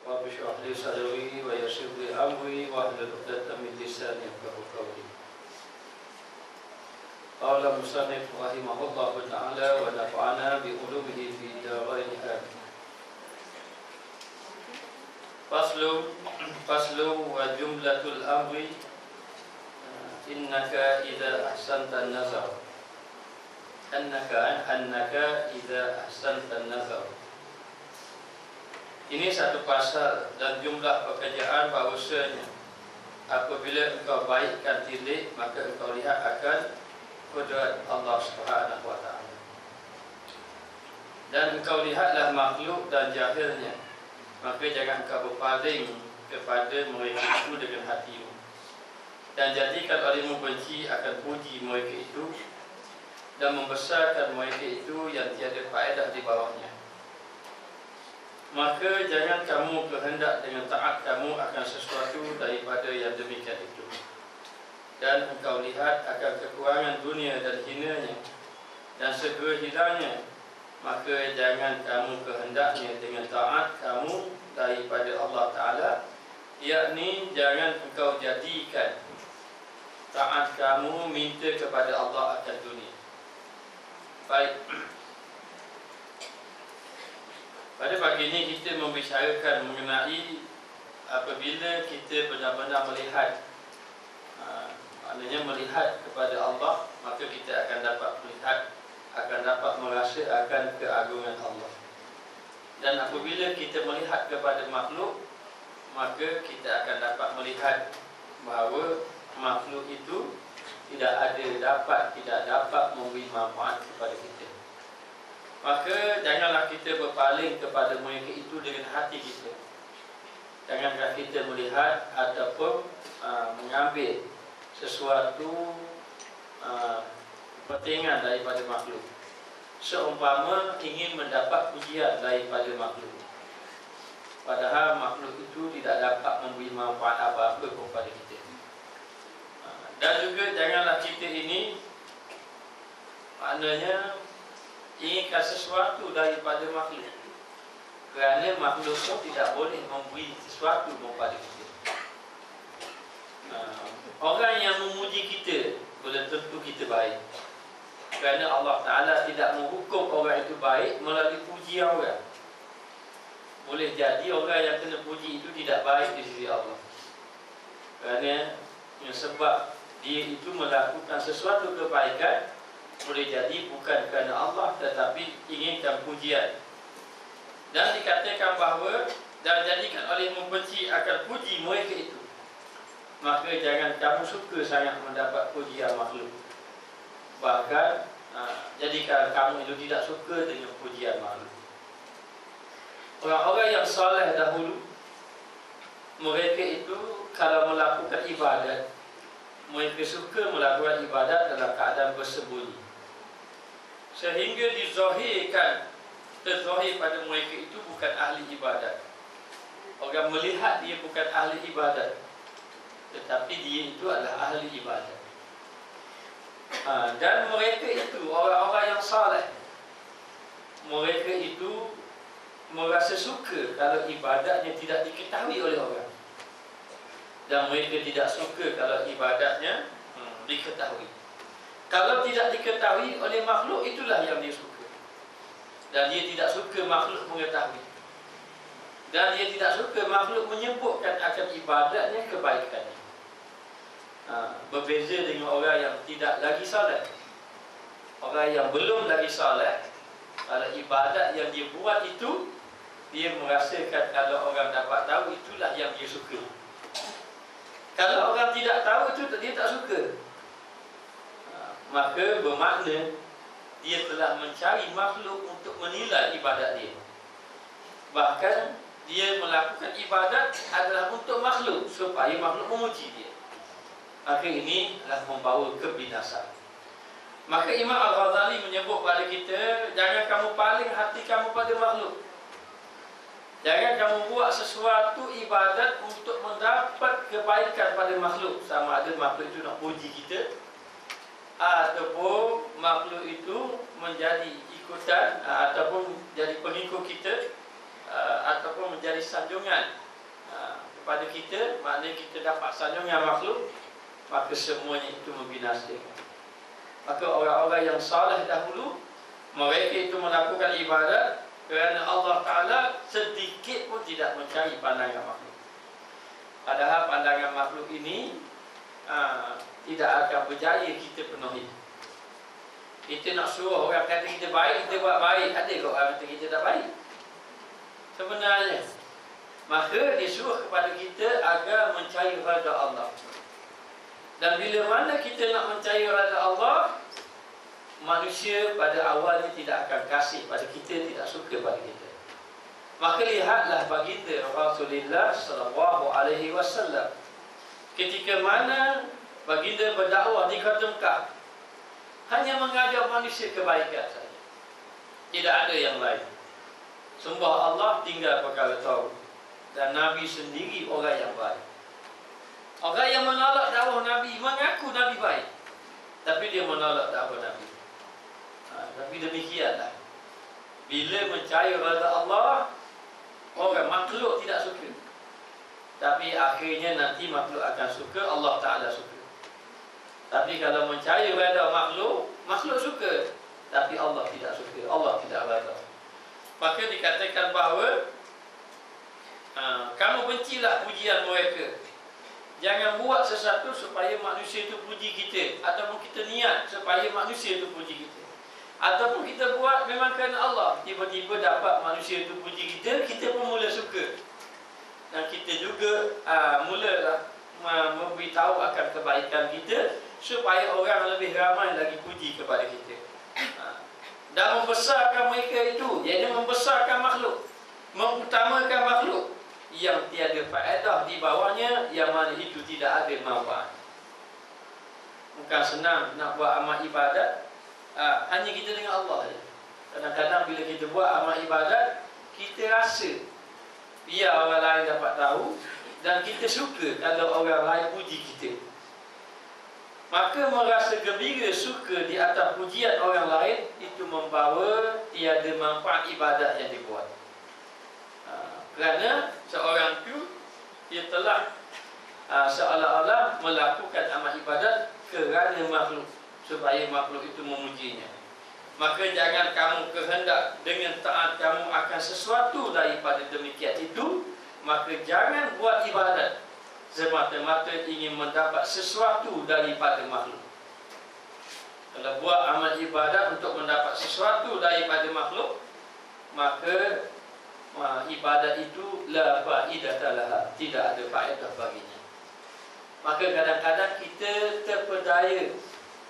رب اشرح لي صدري ويسر لي أمري واحلل عقدة من لساني يفقهوا قولي. قال المصنف رحمه الله تعالى ونفعنا بعلومه في الدارين آمين. فصل وجملة الأمر إنك إذا أحسنت النظر أنك إذا أحسنت النظر. Ini satu pasal dan jumlah pekerjaan bahawasanya apabila engkau baikkan tilik, maka engkau lihat akan kudrat Allah Subhanahu wa ta'ala. Dan engkau lihatlah makhluk dan jahilnya, maka jangan engkau berpaling kepada mereka itu dengan hatimu. Dan jadikan olehmu benci akan puji mereka itu dan membesarkan mereka itu yang tiada faedah di bawahnya. Maka jangan kamu kehendak dengan taat kamu akan sesuatu daripada yang demikian itu. Dan engkau lihat akan kekurangan dunia dan hinanya dan segera hilangnya, maka jangan kamu kehendaknya dengan taat kamu daripada Allah Ta'ala, yakni jangan engkau jadikan taat kamu minta kepada Allah akan dunia. Baik, pada pagi ini kita membicarakan mengenai apabila kita benar-benar melihat, maknanya melihat kepada Allah, maka kita akan dapat melihat, akan dapat merasa akan keagungan Allah. Dan apabila kita melihat kepada makhluk, maka kita akan dapat melihat bahawa makhluk itu tidak dapat memberi manfaat kepada kita. Maka janganlah kita berpaling kepada mereka itu dengan hati kita. Janganlah kita melihat ataupun mengambil sesuatu kepentingan daripada makhluk, seumpama ingin mendapat pujian daripada makhluk, padahal makhluk itu tidak dapat memberi manfaat apa-apa kepada kita. Dan juga janganlah kita ini maknanya inginkan sesuatu daripada makhluk, kerana makhluk itu tidak boleh memberi sesuatu kepada kita. Orang yang memuji kita belum tentu kita baik, kerana Allah Ta'ala tidak menghukum orang itu baik melalui pujian orang. Boleh jadi orang yang kena puji itu tidak baik di sisi Allah, kerana sebab dia itu melakukan sesuatu kebaikan, boleh jadi bukan kerana Allah tetapi inginkan pujian. Dan dikatakan bahawa dan jadikan olehmu benci akan puji mereka itu, maka jangan kamu suka sangat mendapat pujian makhluk. Bahkan jadikan kamu itu tidak suka dengan pujian makhluk. Orang-orang yang soleh dahulu, mereka itu kalau melakukan ibadat, mereka suka melakukan ibadat dalam keadaan bersembunyi, sehingga terzahir pada mereka itu bukan ahli ibadat. Orang melihat dia bukan ahli ibadat, tetapi dia itu adalah ahli ibadat. Dan mereka itu orang-orang yang saleh, mereka itu merasa suka kalau ibadatnya tidak diketahui oleh orang, dan mereka tidak suka kalau ibadatnya diketahui. Kalau tidak diketahui oleh makhluk, itulah yang dia suka. Dan dia tidak suka makhluk mengetahui, dan dia tidak suka makhluk menyebutkan akan ibadatnya, kebaikannya. Berbeza dengan orang yang tidak lagi saleh. Orang yang belum lagi saleh, kalau ibadat yang dia buat itu, dia merasakan kalau orang dapat tahu, itulah yang dia suka. Kalau orang tidak tahu, itu dia tak suka. Maka bermakna dia telah mencari makhluk untuk menilai ibadat dia. Bahkan dia melakukan ibadat adalah untuk makhluk, supaya makhluk memuji dia. Maka ini adalah membawa kebinasaan. Maka Imam Al-Ghazali menyebut pada kita, jangan kamu paling hati kamu pada makhluk. Jangan kamu buat sesuatu ibadat untuk mendapat kebaikan pada makhluk, sama ada makhluk itu nak puji kita, ataupun makhluk itu menjadi ikutan, ataupun jadi pengikut kita, ataupun menjadi sanjungan kepada kita, maknanya kita dapat sanjungan makhluk, maka semuanya itu membinasakan. Maka orang-orang yang saleh dahulu, mereka itu melakukan ibadat kerana Allah Ta'ala sedikit pun tidak mencari pandangan makhluk. Padahal pandangan makhluk ini tidak akan berjaya kita penuhi. Kita nak suruh orang kata kita baik, kita buat baik. Ada ke orang kata kita tak baik? Sebenarnya, maka disuruh kepada kita agar mencari redha Allah. Dan bila mana kita nak mencari redha Allah, manusia pada awalnya tidak akan kasih pada kita, tidak suka pada kita. Maka lihatlah baginda Rasulullah sallallahu alaihi wasallam. Ketika mana baginda berdakwah di Kota Mekah, hanya mengajar manusia kebaikan saja. Tidak ada yang lain. Sembah Allah tinggal perkara tahu. Dan Nabi sendiri orang yang baik. Orang yang menolak dakwah Nabi mengaku Nabi baik, tapi dia menolak dakwah Nabi. Tapi demikianlah, bila mencari redha Allah, orang makhluk tidak suka, tapi akhirnya nanti makhluk akan suka, Allah Ta'ala suka. Tapi kalau mencari redha makhluk, makhluk suka, tapi Allah tidak suka, Allah tidak redha. Maka dikatakan bahawa kamu bencilah pujian mereka. Jangan buat sesuatu supaya manusia itu puji kita, ataupun kita niat supaya manusia itu puji kita, ataupun kita buat memang kerana Allah. Tiba-tiba dapat manusia itu puji kita, kita pun mula suka, dan kita juga mulalah memberitahu akan kebaikan kita, supaya orang lebih ramai lagi puji kepada kita. Dan membesarkan mereka itu, iaitu membesarkan makhluk, mengutamakan makhluk yang tiada faedah di bawahnya, yang mana itu tidak ada manfaat. Bukan senang nak buat amal ibadat hanya kita dengan Allah saja. Kadang-kadang bila kita buat amal ibadat, kita rasa biar orang lain dapat tahu, dan kita suka kalau orang lain puji kita. Maka merasa gembira, suka di atas pujian orang lain, itu membawa tiada manfaat ibadat yang dibuat. Kerana seorang itu, dia telah seolah-olah melakukan amal ibadat kerana makhluk, supaya makhluk itu memujinya. Maka jangan kamu kehendak dengan taat kamu akan sesuatu daripada demikian itu, maka jangan buat ibadat semata-mata ingin mendapat sesuatu daripada makhluk. Kalau buat amal ibadat untuk mendapat sesuatu daripada makhluk, maka ibadat itu la faidata laha, tidak ada faedah baginya. Maka kadang-kadang kita terpedaya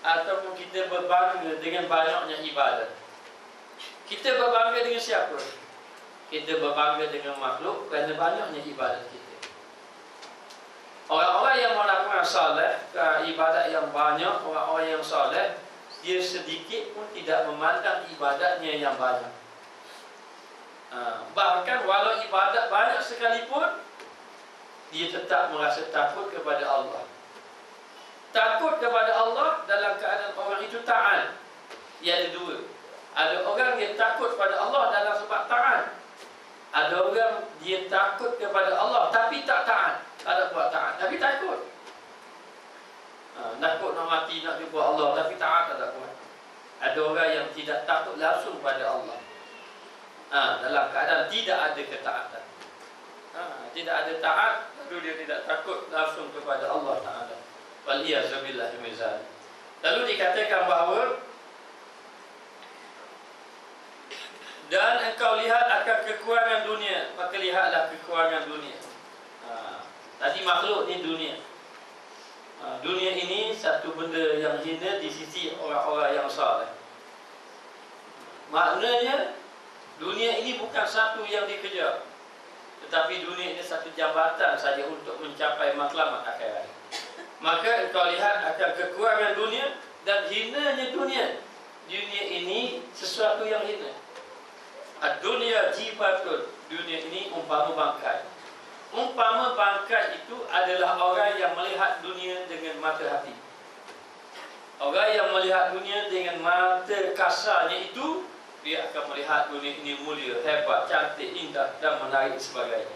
ataupun kita berbangga dengan banyaknya ibadat. Kita berbangga dengan siapa? Kita berbangga dengan makhluk kerana banyaknya ibadat kita. Orang-orang yang melakukan soleh, ibadat yang banyak, orang-orang yang soleh, dia sedikit pun tidak memandang ibadatnya yang banyak. Bahkan walau ibadat banyak sekalipun, dia tetap merasa takut kepada Allah. Takut kepada Allah dalam keadaan orang itu taat. Ia ada dua. Ada orang yang takut kepada Allah dalam sebab taat. Ada orang dia takut kepada Allah tapi tak taat. Tak ada buat taat, tapi takut. Takut nak mati, nak jumpa Allah, tapi taat tak ada buat. Ada orang yang tidak takut langsung pada Allah, dalam keadaan tidak ada ketaatan. Tidak ada taat, lalu dia tidak takut langsung kepada Allah Ta'ala. Waliyazubillahi min zalik. Lalu dikatakan bahawa, dan engkau lihat akan kekurangan dunia, maka lihatlah kekurangan dunia. Tadi makhluk ni dunia. Dunia ini satu benda yang hina di sisi orang-orang yang saleh. Maknanya dunia ini bukan satu yang dikejar, tetapi dunia ini satu jambatan saja untuk mencapai matlamat akhirat. Maka engkau lihat akan kekurangan dunia dan hinanya dunia. Dunia ini sesuatu yang hina. Ad-dunya jibatun. Dunia ini umpama bangkai. Umpama bangkai itu adalah orang yang melihat dunia dengan mata hati. Orang yang melihat dunia dengan mata kasarnya itu, dia akan melihat dunia ini mulia, hebat, cantik, indah dan menarik sebagainya.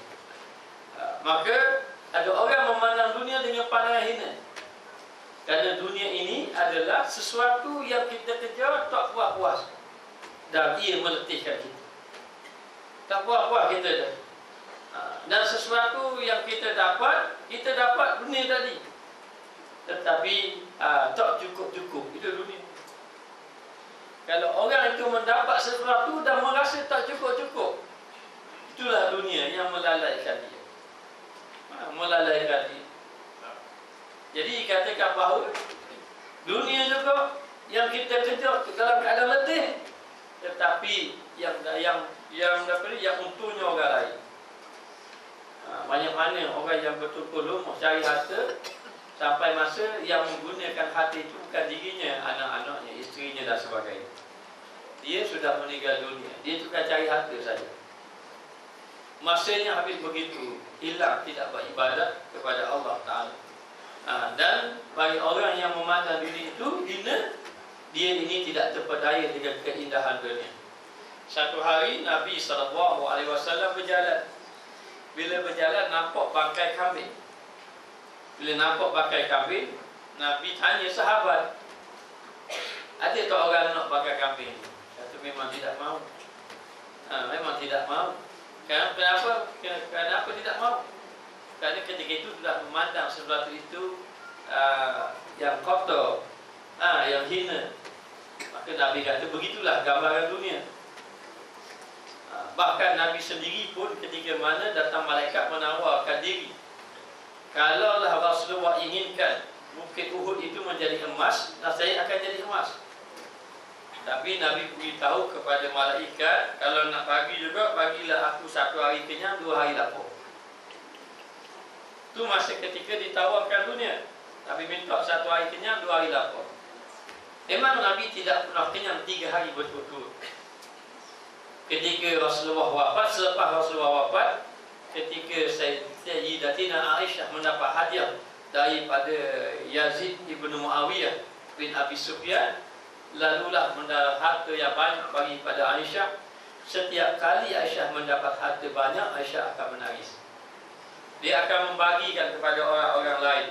Maka ada orang memandang dunia dengan pandangan hina. Kerana dunia ini adalah sesuatu yang kita kejar tak puas-puas, dan ia meletihkan kita. Tak puas-puas kita dah. Dan sesuatu yang kita dapat dunia tadi, tetapi tak cukup-cukup. Itu dunia. Kalau orang itu mendapat sesuatu dan merasa tak cukup-cukup, itulah dunia yang melalaikan dia. Melalaikan dia. Jadi katakan bahawa dunia juga yang kita kejar dalam keadaan letih, tetapi yang untungnya orang lain. Banyak mana orang yang betul-betul cari harta sampai masa yang menggunakan harta itu bukan dirinya, anak-anaknya, isterinya dan sebagainya. Dia sudah meninggal dunia, dia juga cari harta saja. Masanya habis begitu, hilang, tidak beribadat kepada Allah Ta'ala. Dan bagi orang yang memandang diri itu hina, dia ini tidak terpedaya dengan keindahan dunia. Satu hari Nabi SAW berjalan. Bila berjalan nampak bangkai kambing. Bila nampak bangkai kambing, Nabi tanya sahabat, ada tak orang nak bangkai kambing? Kata memang tidak mahu. Memang tidak mahu. Kenapa tidak mahu? Kerana ketika itu sudah memandang sesuatu itu yang kotor, yang hina. Maka Nabi kata begitulah gambaran dunia. Bahkan Nabi sendiri pun ketika mana datang malaikat menawarkan diri, kalaulah Rasulullah inginkan Bukit Uhud itu menjadi emas, saya akan jadi emas. Tapi Nabi beritahu kepada malaikat, kalau nak bagi juga, bagilah aku 1 hari kenyang, 2 hari lapar. Itu masa ketika ditawarkan dunia. Nabi minta 1 hari kenyang, 2 hari lapar. Memang Nabi tidak pernah kenyang 3 hari berturut-turut. Ketika Rasulullah wafat, selepas Rasulullah wafat, ketika Sayyidatina Aisyah mendapat hadiah daripada Yazid ibn Muawiyah bin Abi Sufyan, lalulah mendapat harta yang banyak bagi pada Aisyah. Setiap kali Aisyah mendapat harta banyak, Aisyah akan menangis. Dia akan membagikan kepada orang-orang lain.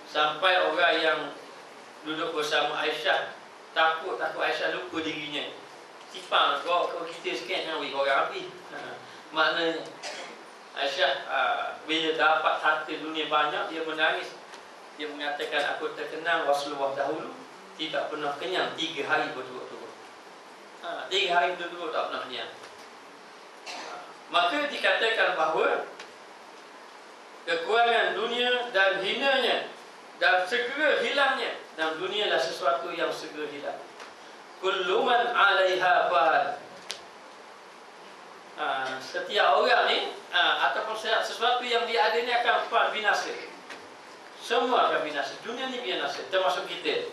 Sampai orang yang duduk bersama Aisyah takut Aisyah lupa dirinya. Sipang kau kita sikit dengan orang habis. Maknanya Aisyah bila dapat harta dunia banyak, dia menangis. Dia mengatakan, aku terkenang Rasulullah dahulu tidak pernah kenyang 3 hari berturut-turut. 3 hari berturut-turut tak pernah kenyang. Maka dikatakan bahawa kekurangan dunia dan hinanya dan segera hilangnya, dan dunia adalah sesuatu yang segera hilang. Kullu man 'alaiha fan. Setiap orang ni ataupun sesuatu yang dia ada ni akan binasa. Semua akan binasa. Dunia ni binasa, termasuk kita.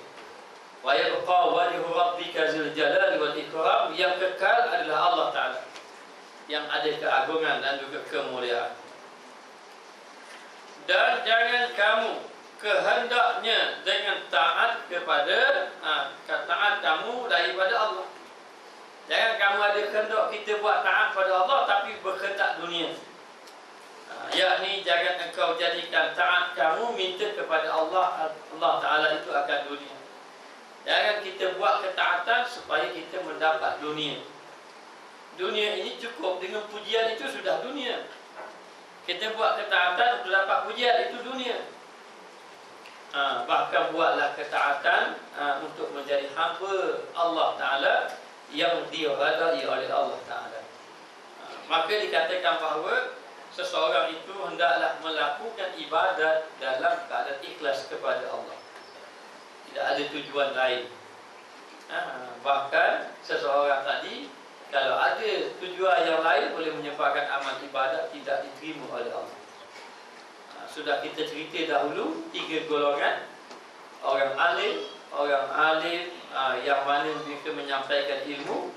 Wa yabqa wajhu rabbika dzul jalali wal ikram. Yang kekal adalah Allah Ta'ala, yang ada keagungan dan juga kemuliaan. Dan jangan kamu kehendaknya dengan taat kepada taat kamu daripada Allah. Jangan kamu ada kehendak kita buat taat pada Allah tapi berkehendak dunia. Yakni jangan engkau jadikan taat kamu minta kepada Allah Ta'ala itu akan dunia. Jangan kita buat ketaatan supaya kita mendapat dunia. Dunia ini cukup dengan pujian, itu sudah dunia. Kita buat ketaatan untuk dapat pujian, itu dunia. Bahkan buatlah ketaatan untuk menjadi hamba Allah Ta'ala yang diridai oleh Allah Ta'ala. Maka dikatakan bahawa seseorang itu hendaklah melakukan ibadat dalam keadaan ikhlas kepada Allah. Tidak ada tujuan lain. Bahkan seseorang tadi, kalau ada tujuan yang lain, boleh menyebabkan amal ibadat tidak diterima oleh Allah. Sudah kita cerita dahulu 3 golongan. Orang alim yang mana mereka menyampaikan ilmu,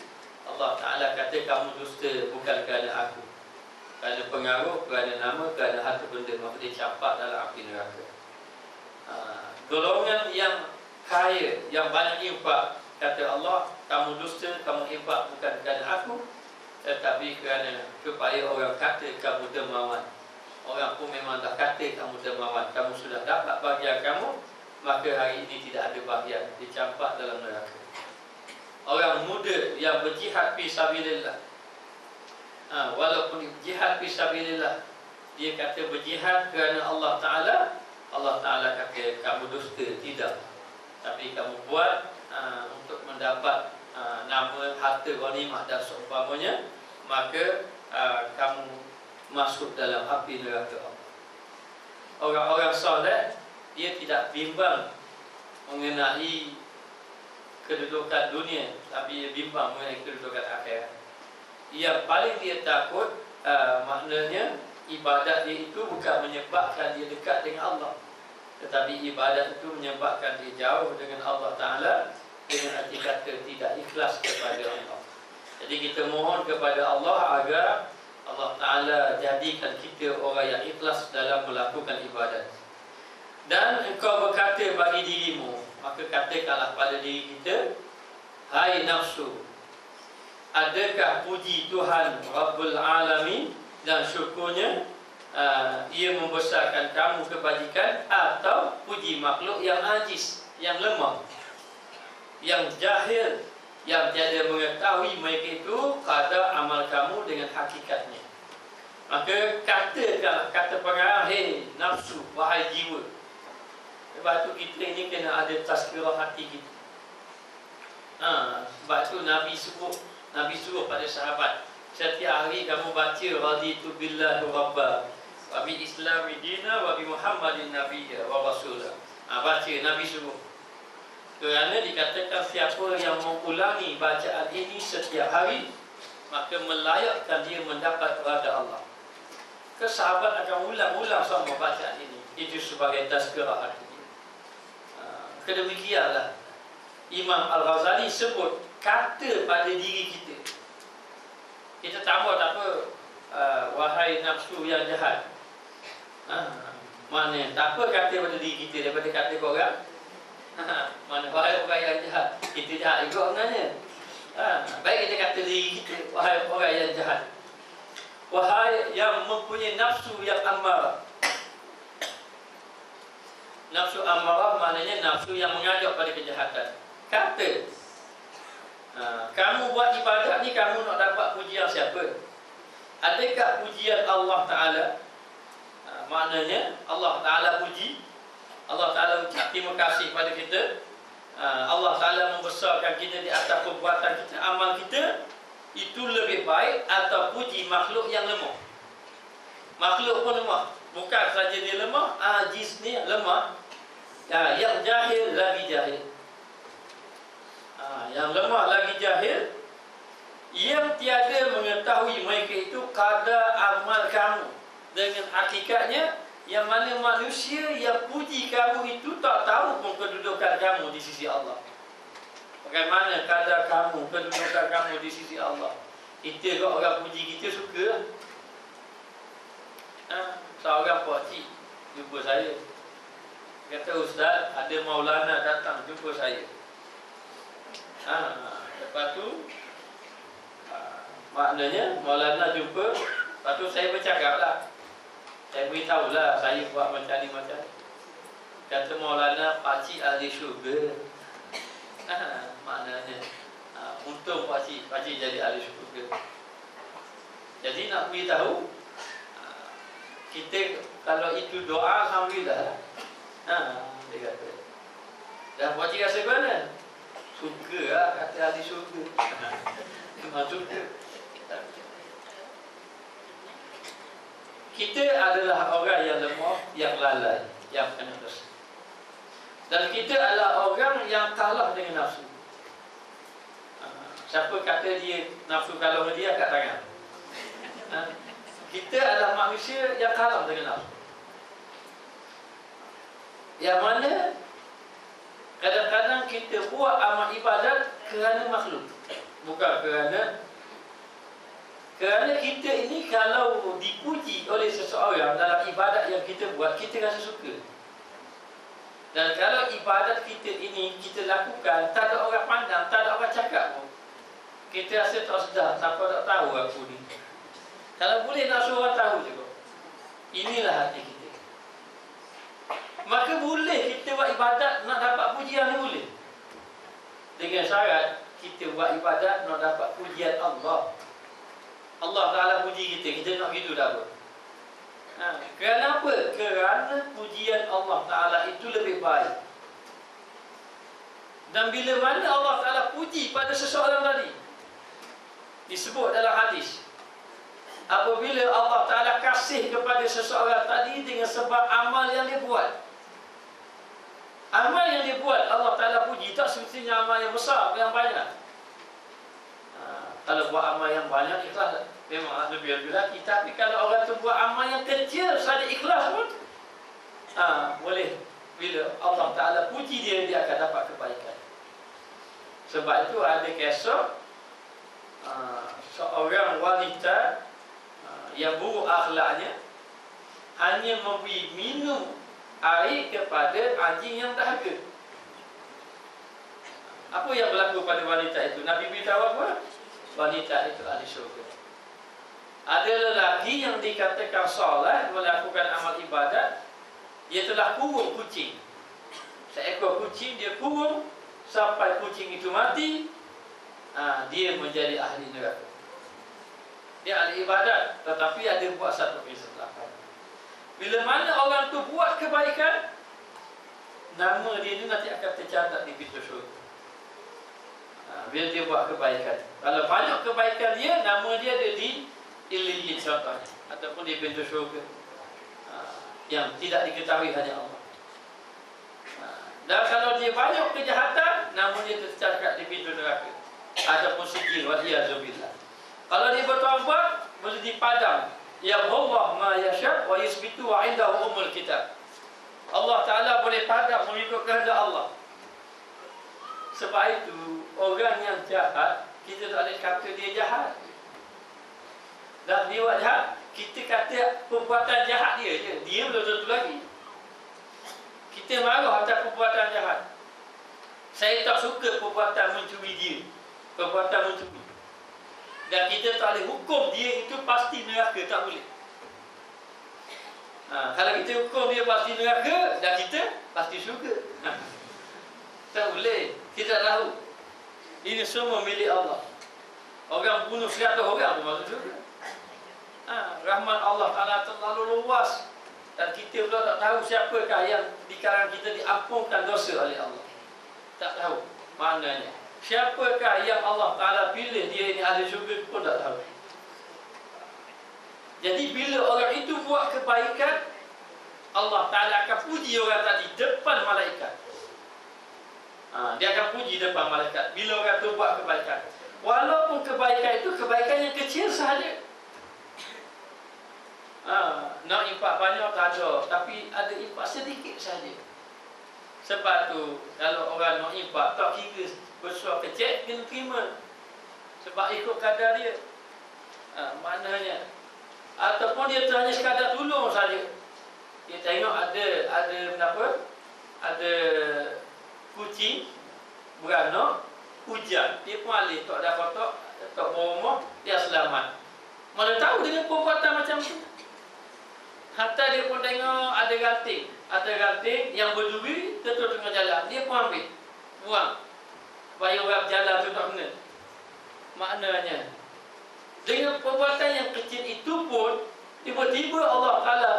Allah Ta'ala kata kamu dusta bukan kerana aku, kerana pengaruh, kerana nama, kerana harta benda, maka dia campak dalam api neraka. Golongan yang kaya, yang banyak infak, kata Allah, kamu dusta, kamu hebat bukan kerana aku, tetapi kerana supaya orang kata kamu dermawan. Orang pun memang dah kata kamu dermawan, kamu sudah dapat bahagian kamu, maka hari ini tidak ada bahagian, dicampak dalam neraka. Orang muda yang berjihad fi sabilillah, walaupun jihad fi sabilillah, dia kata berjihad kerana Allah Ta'ala, Allah Ta'ala kata kamu dusta, tidak. Tapi kamu buat untuk mendapat nama, harta, ghanimah dan seumpamanya, maka kamu masuk dalam api neraka Allah. Orang-orang soleh, dia tidak bimbang mengenai kedudukan dunia, tapi dia bimbang mengenai kedudukan akhirat. Yang paling dia takut, maknanya ibadat dia itu bukan menyebabkan dia dekat dengan Allah, tetapi ibadat itu menyebabkan dia jauh dengan Allah Ta'ala, dengan arti kata tidak ikhlas kepada Allah. Jadi kita mohon kepada Allah agar Allah Ta'ala jadikan kita orang yang ikhlas dalam melakukan ibadat. Dan engkau berkata bagi dirimu, maka katakanlah pada diri kita, hai nafsu, adakah puji Tuhan Rabbul Alamin dan syukurnya ia membesarkan kamu kebajikan, atau puji makhluk yang ajiz, yang lemah, yang jahil, yang tiada mengetahui mereka itu kadar amal kamu dengan hakikatnya. Maka katakanlah, kata pengarang, hei nafsu, wahai jiwa. Sebab tu kita ini kena ada tazkirah hati kita. Sebab tu Nabi suruh pada sahabat, setiap hari kamu baca raditu billahi rabba wa bi islami dina wa bi muhammadin nabiyya wa rasulah. Baca, Nabi suruh. Kerana dikatakan siapa yang mengulangi bacaan ini setiap hari, maka melayakkan dia mendapat redha Allah. Sahabat akan ulang-ulang sama bacaan ini. Itu sebagai tazkirah hati. Kedemikianlah Imam Al-Ghazali sebut kata pada diri kita. Kita tambah tak apa, wahai nafsu yang jahat. Mana tak apa kata pada diri kita daripada kata korang. Mana wahai orang yang jahat, kita jahat juga sebenarnya. Baik kita kata diri kita, wahai orang yang jahat, wahai yang mempunyai nafsu yang amarah. Nafsu amarah maknanya nafsu yang mengajak pada kejahatan. Kata, kamu buat ibadat ni, kamu nak dapat pujian siapa? Adakah pujian Allah Ta'ala? Maknanya Allah Ta'ala puji, Allah Ta'ala ucap terima kasih pada kita, Allah Ta'ala membesarkan kita di atas perbuatan kita, amal kita, itu lebih baik, atau puji makhluk yang lemah? Makhluk pun lemah, bukan saja dia lemah, ajiz ni lemah, yang jahil lagi jahil, yang lemah lagi jahil, yang tiada mengetahui mereka itu kadar amal kamu dengan hakikatnya, yang mana manusia yang puji kamu itu tak tahu pun kedudukan kamu di sisi Allah. Bagaimana kadar kamu, kedudukan kamu di sisi Allah. Kita kalau orang puji kita suka. Seorang pakcik jumpa saya, kata, ustaz, ada Maulana datang jumpa saya. Lepas tu maknanya Maulana jumpa. Lepas tu saya bercakap lah, saya beritahu lah saya buat macam ni macam ni. Kata Maulana, pakcik ahli syurga. Maknanya untung pakcik jadi ahli syurga. Jadi nak beritahu kita, kalau itu doa, alhamdulillah. Dia kata, dah pakcik rasa mana? Suka lah, kata ahli syurga. Memang suka. Kita adalah orang yang lemah, yang lalai, yang kena dosa. Dan kita adalah orang yang kalah dengan nafsu. Siapa kata dia nafsu kalah dengan dia, kat tangan. Kita adalah manusia yang kalah dengan nafsu. Yang mana kadang-kadang kita buat amal ibadat kerana makhluk, bukan kerana kita ini kalau dipuji oleh seseorang dalam ibadat yang kita buat, kita rasa suka. Dan kalau ibadat kita ini kita lakukan, tak ada orang pandang, tak ada orang cakap pun, kita rasa tak sedar, siapa tak tahu aku ni. Kalau boleh nak suruh orang tahu juga. Inilah hati kita. Maka boleh kita buat ibadat nak dapat pujian ni boleh. Dengan syarat kita buat ibadat nak dapat pujian Allah. Allah Ta'ala puji kita, kita nak gitu dah apa? Kerana apa? Kerana pujian Allah Ta'ala itu lebih baik. Dan bila mana Allah Ta'ala puji pada seseorang tadi, disebut dalam hadis, apabila Allah Ta'ala kasih kepada seseorang tadi dengan sebab amal yang dia buat. Amal yang dia buat Allah Ta'ala puji, tak semestinya amal yang besar, yang banyak. Kalau buat amal yang banyak, ikhlas memang lebih lagi. Tapi kalau orang tu buat amal yang kecil saja ikhlas pun, boleh. Bila Allah Ta'ala puji dia, dia akan dapat kebaikan. Sebab itu ada kisah seorang wanita yang buruk akhlaknya hanya memberi minum air kepada anjing yang dahaga. Apa yang berlaku pada wanita itu? Nabi beritahu apa? Wanita itu ahli syurga. Ada lelaki yang dikatakan soleh, melakukan amal ibadat, dia telah kurung kucing. Seekor kucing dia kurung sampai kucing itu mati, dia menjadi ahli neraka. Dia ahli ibadat, tetapi ada buat satu kesalahan. Bila mana orang tu buat kebaikan, nama dia ni nanti akan tercatat di pintu syurga. Bila dia buat kebaikan, kalau banyak kebaikan dia, nama dia ada di Illiyin contohnya, ataupun di pintu syurga yang tidak diketahui hanya Allah. Dan kalau dia banyak kejahatan, nama dia tercatat di pintu neraka ataupun sijil, waliyazubillah. Kalau dia bertaubat, boleh dipadam. Ya Allah ma yasha wa yusbitu wa indahu ummul kitab. Allah Ta'ala boleh padam mengikut kehendak Allah. Sebab itu orang yang jahat, kita tak boleh kata dia jahat. Dan dia buat jahat, kita kata perbuatan jahat dia je. Dia belum tentu lagi. Kita marah atas perbuatan jahat. Saya tak suka perbuatan mencuri dia, perbuatan mencuri. Dan kita tak boleh hukum dia itu pasti neraka, tak boleh. Kalau kita hukum dia pasti neraka, dan kita pasti syurga. Tak boleh. Kita tak tahu. Ini semua milik Allah. Orang bunuh 100 orang pun masuk syurga. Rahmat Allah Ta'ala terlalu luas. Dan kita pula tak tahu siapakah yang di kalangan kita diampunkan dosa oleh Allah. Tak tahu maknanya. Siapakah yang Allah Ta'ala pilih dia ini ahli syurga pun tak tahu. Jadi bila orang itu buat kebaikan, Allah Ta'ala akan puji orang tadi depan malaikat. Dia akan puji depan malaikat bila orang itu buat kebaikan. Walaupun kebaikan itu kebaikan yang kecil sahaja. Nak infak banyak tak ada, tapi ada infak sedikit saja. Sebab tu kalau orang nak infak, tak kira besar kecil, kena terima. Sebab ikut kadar dia. Maknanya, ataupun dia hanya sekadar tolong saja. Dia tengok ada apa? Ada kucing beranak, hujan, dia pun alih, tak ada kotak, tak berumah, dia selamat. Mana tahu dengan perbuatan macam tu. Hatta dia pun tengok ada ranting yang berduri terus tengah jalan, dia pun ambil, buang. Supaya orang berjalan tu tak kena. Maknanya, dengan perbuatan yang kecil itu pun, tiba-tiba Allah Ta'ala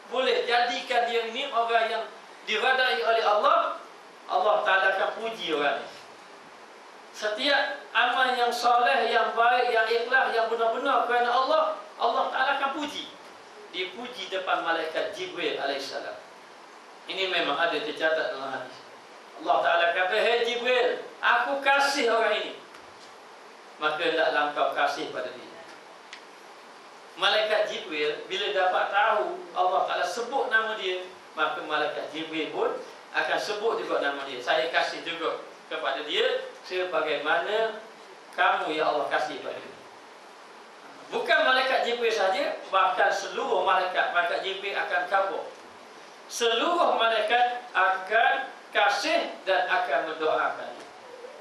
boleh jadikan dia ini orang yang diradai oleh Allah. Allah Ta'ala akan puji orang ini. Setiap amal yang soleh, yang baik, yang ikhlas, yang benar-benar kerana Allah, Allah Ta'ala akan puji. Dipuji depan malaikat Jibril alaihissalam. Ini memang ada tercatat dalam hadis. Allah Ta'ala kata, "Hei Jibril, aku kasih orang ini." Maka hendaklah engkau kasih pada dia. Malaikat Jibril bila dapat tahu Allah Ta'ala sebut nama dia, maka malaikat Jibril pun akan sebut juga nama dia. Saya kasih juga kepada dia sebagaimana kamu ya Allah kasih pada dia. Bukan malaikat Jibril saja, bahkan seluruh malaikat Jibril akan kabur. seluruh malaikat akan kasih dan akan mendoakan,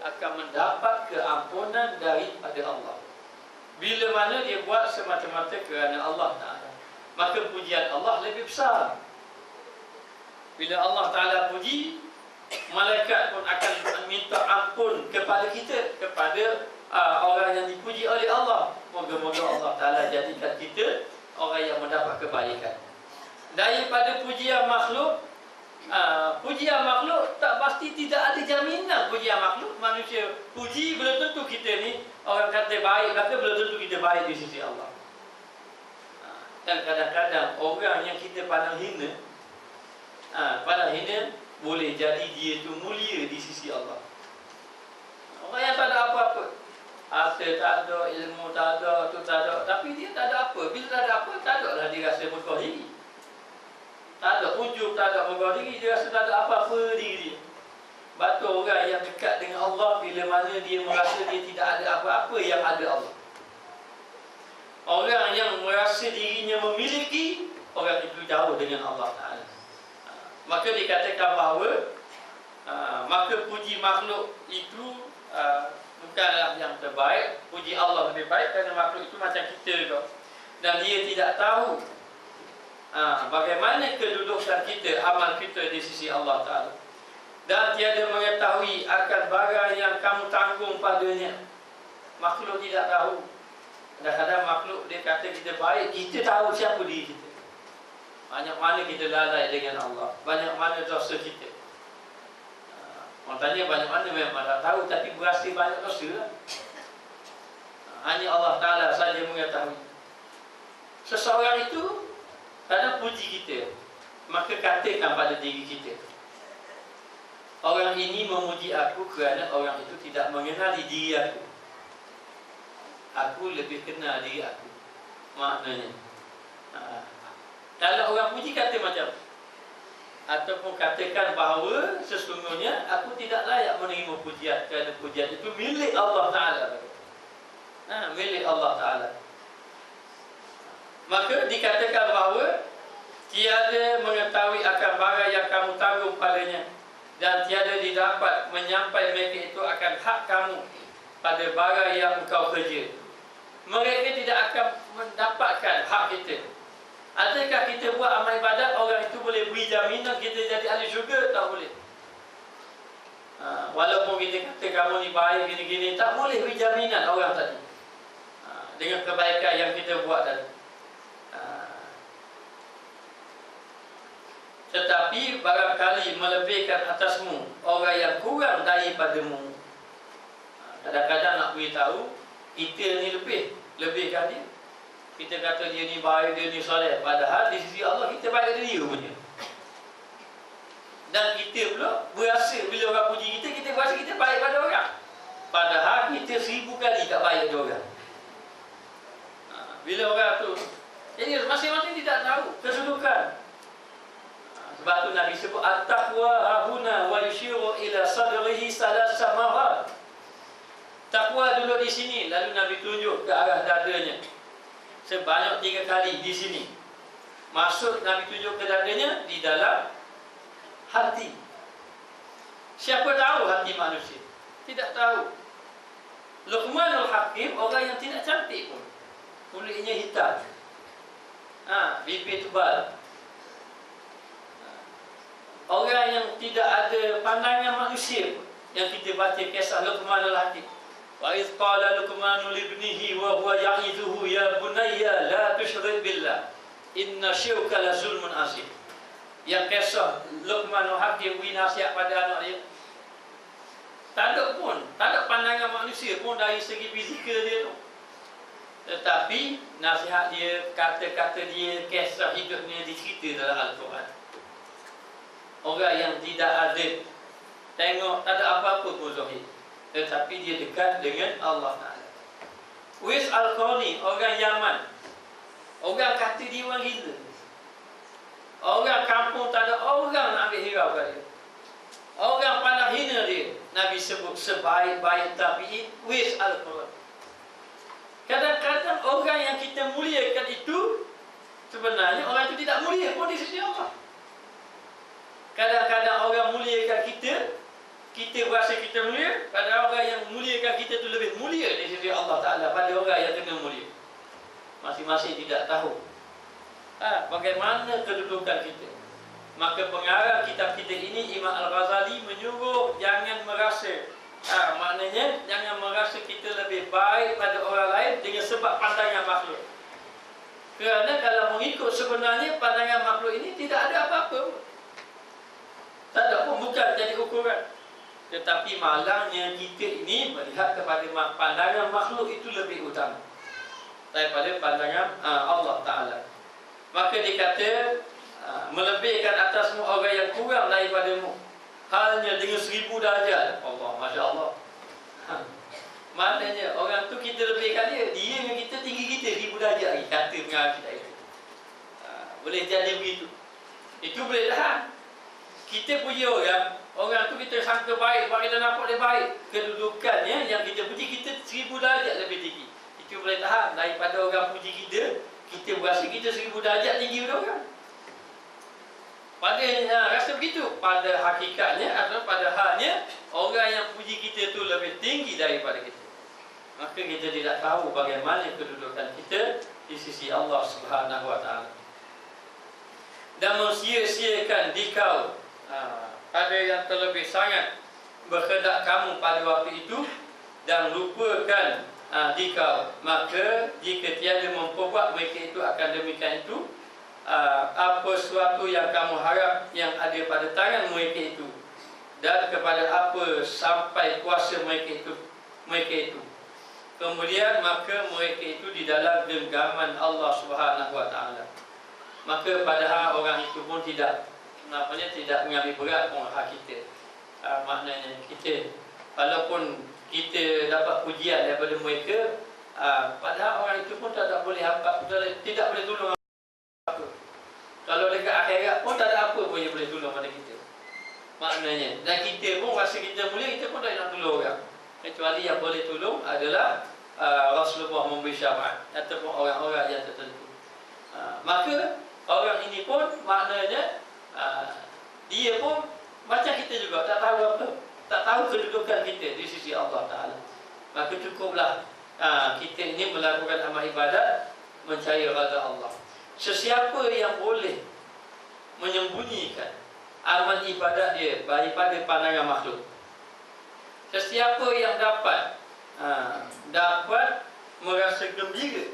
akan mendapat keampunan daripada Allah. Bila mana dia buat semata-mata kerana Allah Ta'ala, maka pujian Allah lebih besar. Bila Allah Ta'ala puji, malaikat pun akan minta ampun kepada kita, kepada orang yang dipuji oleh Allah. Moga-moga Allah Ta'ala jadikan kita orang yang mendapat kebaikan. Daripada pujian makhluk, pujian makhluk tak pasti, tidak ada jaminan pujian makhluk. Manusia puji, belum tentu kita ni, orang kata baik, maka belum tentu kita baik di sisi Allah. Dan kadang-kadang orang yang kita pandang hina, boleh jadi dia tu mulia di sisi Allah. Orang yang tak ada apa-apa, harta tak ada, ilmu tak ada, tu tak ada, tapi dia tak ada apa. Bila tak ada apa, tak ada lah dia rasa megah diri. Tak ada ujub, tak ada megah diri, dia rasa tak ada apa-apa diri dia. Batu orang yang dekat dengan Allah, bila mana dia merasa dia tidak ada apa-apa yang ada Allah. Orang yang merasa dirinya memiliki, orang itu jauh dengan Allah Ta'ala. Maka dikatakan bahawa maka puji makhluk itu bukanlah yang terbaik. Puji Allah lebih baik, kerana makhluk itu macam kita juga, dan dia tidak tahu bagaimana kedudukan kita, amal kita di sisi Allah Ta'ala, dan tiada mengetahui akan barang yang kamu tanggung padanya. Makhluk tidak tahu. Kadang-kadang makhluk dia kata kita baik, kita tahu siapa diri kita. Banyak mana kita lalai dengan Allah, banyak mana dosa kita. Orang tanya banyak mana, memang tak tahu, tapi berasa banyak dosa lah. Hanya Allah Ta'ala saja mengetahui. Seseorang itu kadang puji kita, maka katakan pada diri kita, orang ini memuji aku kerana orang itu tidak mengenali diri aku. Aku lebih kenal diri aku. Maknanya kalau orang puji kata macam, ataupun katakan bahawa sesungguhnya aku tidak layak menerima pujian, kerana pujian itu milik Allah Ta'ala. Milik Allah Ta'ala. Maka dikatakan bahawa tiada mengetahui akan barang yang kamu tanggung padanya, dan tiada didapat menyampai mereka itu akan hak kamu pada barang yang engkau kerja. Mereka tidak akan mendapatkan hak kita. Adakah kita buat amal ibadat, orang itu boleh beri jaminan kita jadi ahli syurga? Tak boleh. Walaupun kita kata kamu ni baik gini-gini, tak boleh beri jaminan orang tadi dengan kebaikan yang kita buat tadi. Tetapi barangkali melebihkan atasmu orang yang kurang daripadamu. Kadang-kadang nak beritahu kita ni lebihkan dia. Kita kata dia ni baik, dia ni soleh, padahal di sisi Allah kita baik dari dia punya. Dan kita pula berasa bila orang puji kita, kita berasa kita baik pada orang, padahal kita 1000 kali tak baik pada orang. Bila orang tu, jadi masing-masing tidak tahu kedudukan. Sebab tu Nabi sebut at-taqwa hahuna wa yushiru ila sadrihi salasa marat. Takwa duduk di sini, lalu Nabi tunjuk ke arah dadanya sebanyak 3 kali di sini. Maksud Nabi tunjuk ke dadanya di dalam hati. Siapa tahu hati manusia? Tidak tahu. Luqmanul Hakim orang yang tidak cantik pun, kulitnya hitam, bibir tebal, orang yang tidak ada pandangan manusia pun, yang kita baca kisah Luqmanul Hakim. Wa idh qala Luqmanu libnihi wa huwa ya'idhuhu ya bunayya la tusyrik billah inna syirka la zulmun azim. Yang kisah Luqmanul Hakim beri nasihat pada anak dia. Tak ada pandangan manusia pun dari segi fizikal dia tu. Tetapi nasihat dia, kata-kata dia, kisah hidupnya dicerita dalam Al-Quran. Orang yang tidak ada, tengok tak ada apa-apa pun zahir, tetapi dia dekat dengan Allah Ta'ala. Uwais Al-Qarni, orang Yaman, orang kata dia orang gila. Orang kampung tak ada orang nak ambil hirau kat dia. Orang pandang hina dia. Nabi sebut sebaik-baik tabi'in Uwais Al-Qarni. Kadang-kadang orang yang kita muliakan itu, sebenarnya orang itu tidak mulia pun di sisi Allah. Kadang-kadang orang muliakan kita, kita berasa kita mulia. Kadang orang yang muliakan kita tu lebih mulia di sisi Allah Ta'ala pada orang yang kena mulia. Masing-masing tidak tahu bagaimana kedudukan kita. Maka pengarang kitab kita ini, Imam Al-Ghazali menyuruh jangan merasa, maknanya jangan merasa kita lebih baik pada orang lain dengan sebab pandangan makhluk. Kerana kalau mengikut sebenarnya pandangan makhluk ini tidak ada apa-apa, tak ada pun, bukan jadi ukuran. Tetapi malangnya kita ini melihat kepada pandangan makhluk itu lebih utama daripada pandangan Allah Ta'ala. Maka dikata melebihkan atasmu orang yang kurang daripadamu halnya dengan 1000 darjat. Allah, Masya Allah. Maknanya orang tu kita lebihkan dia dengan kita tinggi kita 1000 darjat lagi, kata pengarang kita itu. Boleh jadi begitu. Itu boleh tahan. Kita puji orang tu kita sangka baik, sebab kita nampak dia baik. Kedudukannya yang kita puji kita 1000 darjat lebih tinggi. Itu boleh tahan daripada orang puji kita, kita berasa kita 1000 darjat tinggi pada orang. Pada rasa begitu, pada hakikatnya atau pada halnya orang yang puji kita tu lebih tinggi daripada kita. Maka kita tidak tahu bagaimana kedudukan kita di sisi Allah Subhanahu Wa Taala. Dan mensia-siakan dikau ada yang terlebih sangat berkehendak kamu pada waktu itu dan lupakan dikau, maka jika tiada memperbuat mereka itu akan demikian itu apa sesuatu yang kamu harap yang ada pada tangan mereka itu, dan kepada apa sampai kuasa mereka itu. Kemudian maka mereka itu di dalam genggaman Allah Subhanahu Wa Taala. Maka padahal orang itu pun tidak mengambil berat pun hak kita. Maknanya kita, walaupun kita dapat pujian daripada mereka, padahal orang itu pun tidak boleh tolong apa. Kalau dekat akhirat pun tak ada apa pun yang boleh tolong pada kita. Maknanya, dan kita pun rasa kita mulia, kita pun tak nak tolong orang. Kecuali yang boleh tolong adalah Rasulullah memberi syafaat ataupun orang-orang yang tertentu. Maka orang ini pun maknanya dia pun macam kita juga, tak tahu apa, tak tahu kedudukan kita di sisi Allah Ta'ala. Maka cukuplah kita ini melakukan amal ibadat mencari redha Allah. Sesiapa yang boleh menyembunyikan amal ibadat dia daripada pandangan makhluk, sesiapa yang dapat merasa gembira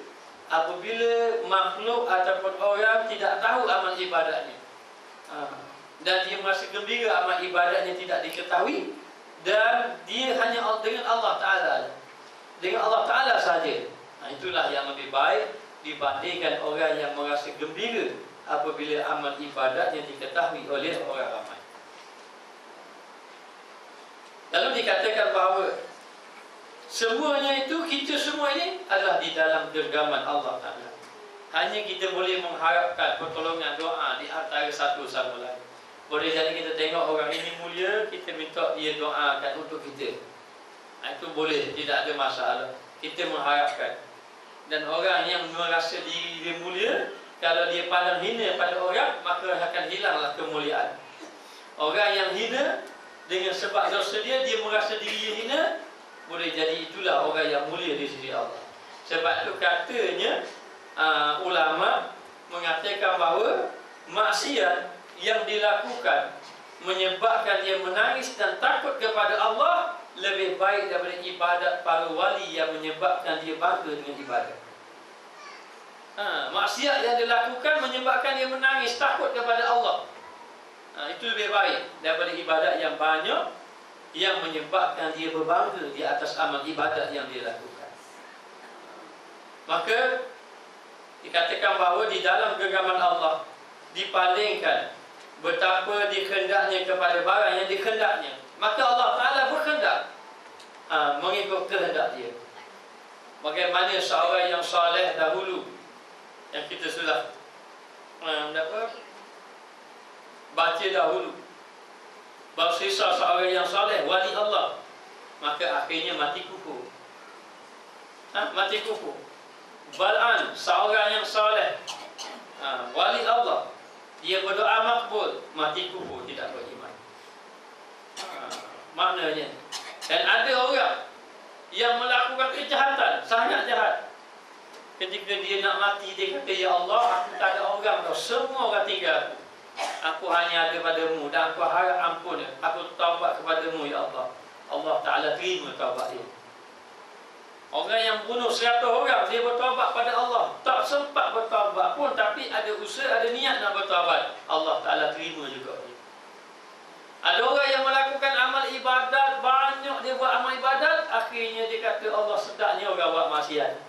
apabila makhluk ataupun orang tidak tahu amal ibadatnya, dan dia merasa gembira amal ibadatnya tidak diketahui, dan dia hanya dengan Allah Ta'ala saja, itulah yang lebih baik dibandingkan orang yang merasa gembira apabila amal ibadatnya diketahui oleh orang ramai. Lalu dikatakan bahawa semuanya itu, kita semua ini adalah di dalam genggaman Allah Ta'ala. Hanya kita boleh mengharapkan pertolongan doa di antara satu sama lain. Boleh jadi kita tengok orang ini mulia, kita minta dia doakan untuk kita. Itu boleh, tidak ada masalah. Kita mengharapkan. Dan orang yang merasa diri dia mulia, kalau dia pandang hina pada orang, maka akan hilanglah kemuliaan. Orang yang hina dengan sebab dosa dia merasa diri dia hina, boleh jadi itulah orang yang mulia di sisi Allah. Sebab itu katanya ulama mengatakan bahawa maksiat yang dilakukan menyebabkan dia menangis dan takut kepada Allah lebih baik daripada ibadat para wali yang menyebabkan dia bangga dengan ibadat. Maksiat yang dilakukan menyebabkan dia menangis takut kepada Allah, itu lebih baik daripada ibadat yang banyak yang menyebabkan dia berbangga di atas amal ibadat yang dia lakukan. Maka dikatakan bahawa di dalam genggaman Allah dipalingkan betapa dikehendaknya kepada barang yang dikehendaknya. Maka Allah Ta'ala berkehendak mengikut kehendak dia. Bagaimana seorang yang soleh dahulu, yang kita sudah baca dahulu, bersisa seorang yang soleh, wali Allah, maka akhirnya mati kufur. Mati kufur. Bal'an, seorang yang soleh, wali Allah, Dia berdoa makbul, mati kubur tidak beriman. Maknanya. Dan ada orang yang melakukan kejahatan, sangat jahat. Ketika dia nak mati, dia kata, ya Allah, aku tak ada orang dah, semua orang tinggal aku hanya ada padamu, dan aku harap ampun, aku taubat kepadamu, ya Allah. Allah Ta'ala terima taubat dia. Orang yang bunuh 100 orang, dia bertaubat pada Allah, tak sempat bertaubat pun, tapi ada usaha, ada niat nak bertaubat, Allah Ta'ala terima juga dia. Ada orang yang melakukan amal ibadat, banyak dia buat amal ibadat, akhirnya dia kata, Allah sedapnya orang buat maksiat.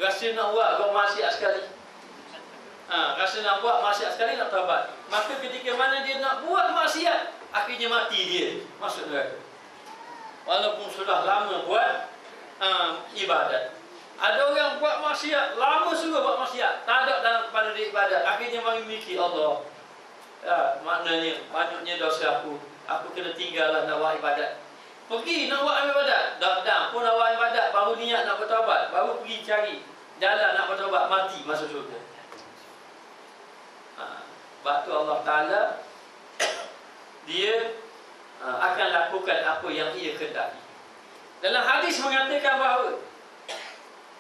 Rasa nak buat kau maksiat sekali. Rasa nak buat maksiat sekali, nak taubat. Maka ketika mana dia nak buat maksiat, akhirnya mati dia, masuk neraka. Walaupun sudah lama buat ibadat. Ada orang buat maksiat, lama suruh buat maksiat, tak ada dalam kepada dia ibadat, akhirnya mari mikir, Allah, maknanya banyaknya dosa aku kena tinggallah nak buat ibadat. Pergi nak buat ibadat, dah pun nak buat ibadat, baru niat nak bertaubat, baru pergi cari jalan nak bertaubat, mati masuk syurga. Sebab tu Allah Ta'ala dia akan lakukan apa yang ia kehendaki. Dalam hadis mengatakan bahawa,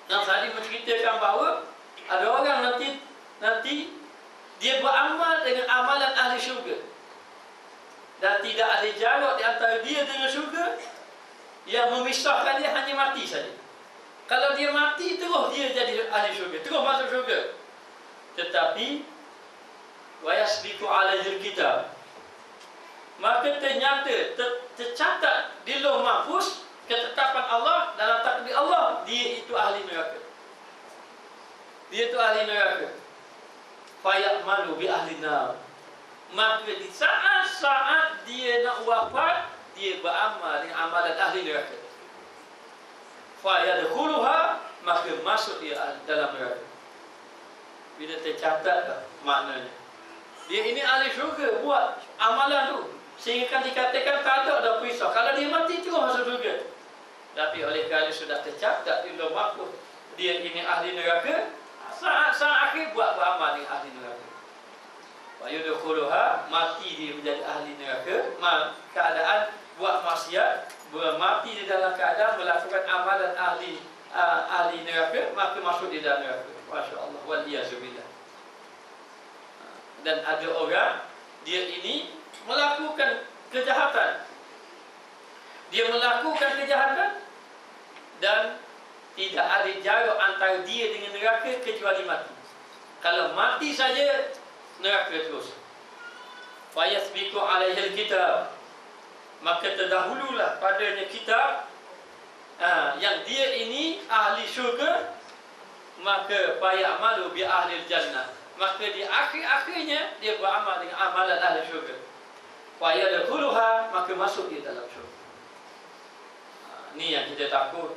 dalam hadis menceritakan bahawa ada orang nanti dia beramal dengan amalan ahli syurga, dan tidak ada jarak di antara dia dengan syurga. Yang memisahkan dia hanya mati saja. Kalau dia mati, terus dia jadi ahli syurga, terus masuk syurga. Tetapi wa yasbiqu alaihil kitab, maka ternyata tercatat di lauh mahfuz ketetapan Allah, dalam takdir Allah, dia itu ahli neraka. Dia itu ahli neraka. Fayamalu bi ahli nar, maka di saat-saat dia nak wafat, dia beramal dengan amalan ahli neraka. Fayadkhuluha, maka masuk dia dalam neraka. Bila tercatat dah maknanya, dia ini ahli syurga, buat amalan tu sehingga kan dikatakan tak ada dah pisah. Kalau dia mati, terus masuk syurga. Tapi oleh kerana sudah tercatat di lauh mahfuz, dia ini ahli neraka, saat-saat akhir buat beramal dengan ahli neraka. Fayadkhuluha, mati dia menjadi ahli neraka, keadaan buat maksiat, mati di dalam keadaan melakukan amalan ahli neraka, maka masuk di dalam neraka. Masya Allah, waliyazubillah. Dan ada orang, dia ini melakukan kejahatan, dan tidak ada jarak antara dia dengan neraka kecuali mati. Kalau mati saja, neraka terus. Fayasbiqu alaihil kitab, maka terdahululah padanya kitab, yang dia ini ahli syurga, maka fayamalu bi ahli jannah, maka di akhir-akhirnya dia beramal dengan amalan ahli syurga. Fayadkhuluha, maka masuk dia dalam syurga. Ni yang kita takut.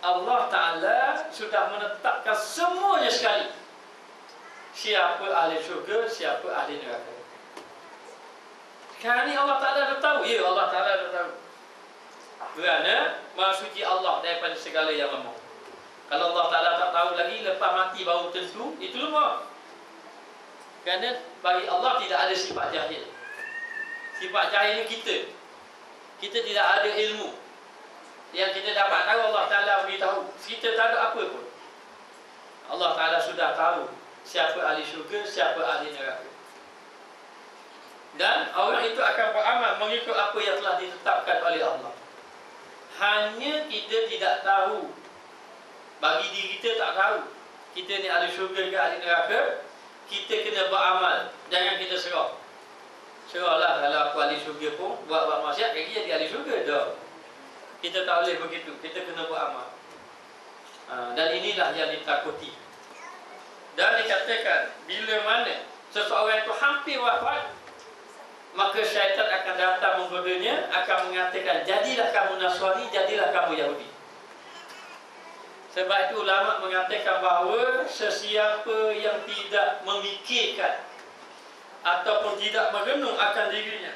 Allah Ta'ala sudah menetapkan semuanya sekali, siapa ahli syurga, siapa ahli neraka. Sekarang ni Allah Ta'ala dah tahu. Ya, Allah Ta'ala dah tahu, kerana Maha Suci Allah daripada segala yang lemah. Kalau Allah Ta'ala tak tahu lagi, lepas mati baru tentu, itu lemah. Kerana bagi Allah tidak ada sifat jahil. Sifat jahil ni kita tidak ada ilmu. Yang kita dapat tahu, Allah Ta'ala beritahu, kita tak ada apa pun. Allah Ta'ala sudah tahu siapa ahli syurga, siapa ahli neraka. Dan orang itu akan beramal mengikut apa yang telah ditetapkan oleh Allah. Hanya kita tidak tahu, bagi diri kita tak tahu kita ni ahli syurga ke ahli neraka. Kita kena beramal, jangan kita serahlah. Kalau aku ahli syurga pun buat maksiat, lagi jadi ahli syurga dah. Kita tak boleh begitu, kita kena beramal. Dan inilah yang ditakuti. Dan dikatakan, bila mana seseorang itu hampir wafat, maka syaitan akan datang menggodanya, akan mengatakan, jadilah kamu Nasrani, jadilah kamu Yahudi. Sebab itu ulama mengatakan bahawa sesiapa yang tidak memikirkan ataupun tidak merenung akan dirinya,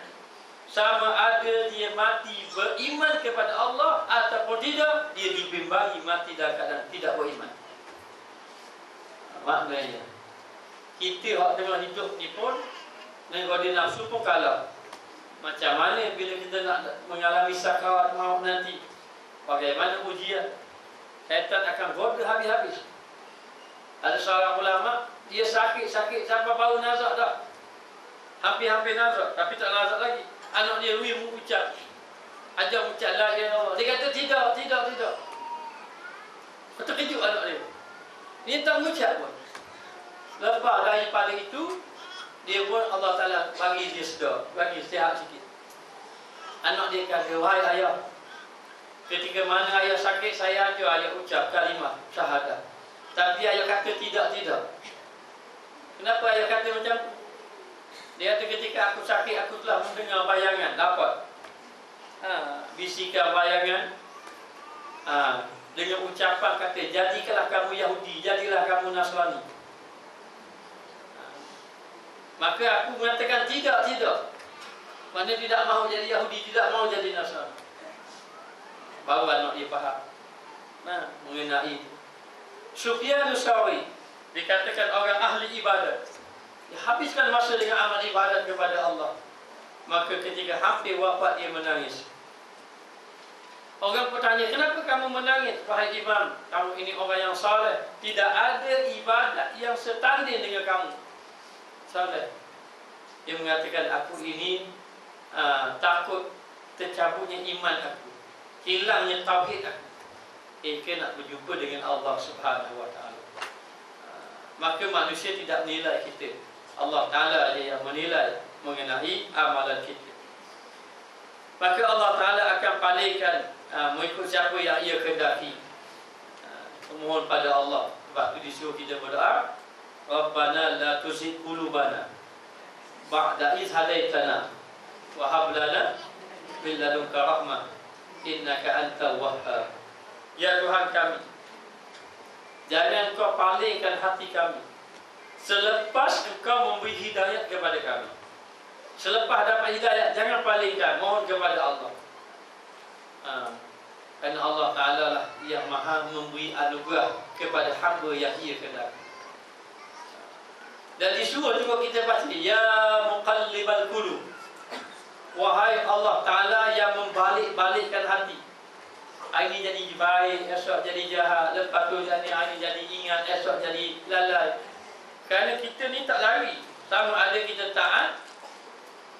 sama ada dia mati beriman kepada Allah ataupun tidak, dia dibimbangi mati dalam keadaan tidak beriman. Maknanya Kita hak tengah hidup ni pun menggoda nafsu pun kalah. Macam mana bila kita nak mengalami sakarat maut nanti? Bagaimana ujian? Syaitan akan goda habis-habis. Ada seorang ulama, dia sakit-sakit sampai baru nazak dah. Hampir-hampir nazak, tapi tak nazak lagi. Anak dia ucap, ajar ucap la ilaha illallah. Dia kata tidak. Terkejut anak dia. Dia tak mengucap pun. Lepas daripada itu, dia pun Allah Ta'ala bagi dia sedar, bagi sihat sikit. Anak dia kata, wahai ayah, ketika mana ayah sakit, saya ajar ayah ucap kalimah syahadah. Tapi ayah kata tidak. Kenapa ayah kata macam tu? Dia kata ketika aku sakit, aku telah mendengar bayangan, dapat bisikan bayangan dengan ucapan kata, jadikanlah kamu Yahudi, jadilah kamu Nasrani. Maka aku mengatakan tidak. Mana tidak mahu jadi Yahudi, tidak mahu jadi Nasrani. Baru anak dia faham mengenai itu. Sufyan Tsauri dikatakan orang ahli ibadat. Dia habiskan masa dengan amal ibadat kepada Allah. Maka ketika hampir wafat dia menangis. Orang bertanya, kenapa kamu menangis? Wahai imam, kamu ini orang yang saleh. Tidak ada ibadat yang setanding dengan kamu. Saleh. Dia mengatakan, aku ini takut tercabutnya iman aku, hilangnya tauhid aku. Nak berjumpa dengan Allah Subhanahu Wa Taala. Maka manusia tidak menilai kita. Allah Ta'ala yang menilai mengenai amalan kita. Maka Allah Ta'ala akan palingkan mengikut siapa yang ia kehendaki. Memohon pada Allah. Sebab itu disuruh kita berdoa, Rabbana la tuzigh qulubana ba'da idh hadaitana wa hab lana min ladunka rahmah innaka antal wahhab. Ya Tuhan kami, jangan Engkau palingkan hati kami selepas Engkau memberi hidayat kepada kami. Selepas dapat hidayat, jangan palingkan, mohon kepada Allah. Kerana Allah Ta'ala lah yang maha memberi anugerah kepada hamba yang ia kehendaki. Dan disuruh juga kita baca, ya muqallibal qulub, wahai Allah Ta'ala yang membalik-balikkan hati. Hari ini jadi baik, esok jadi jahat, lepas tu hari ini jadi ingat, esok jadi lalai. Kerana kita ni tak lari. Sama ada kita taat.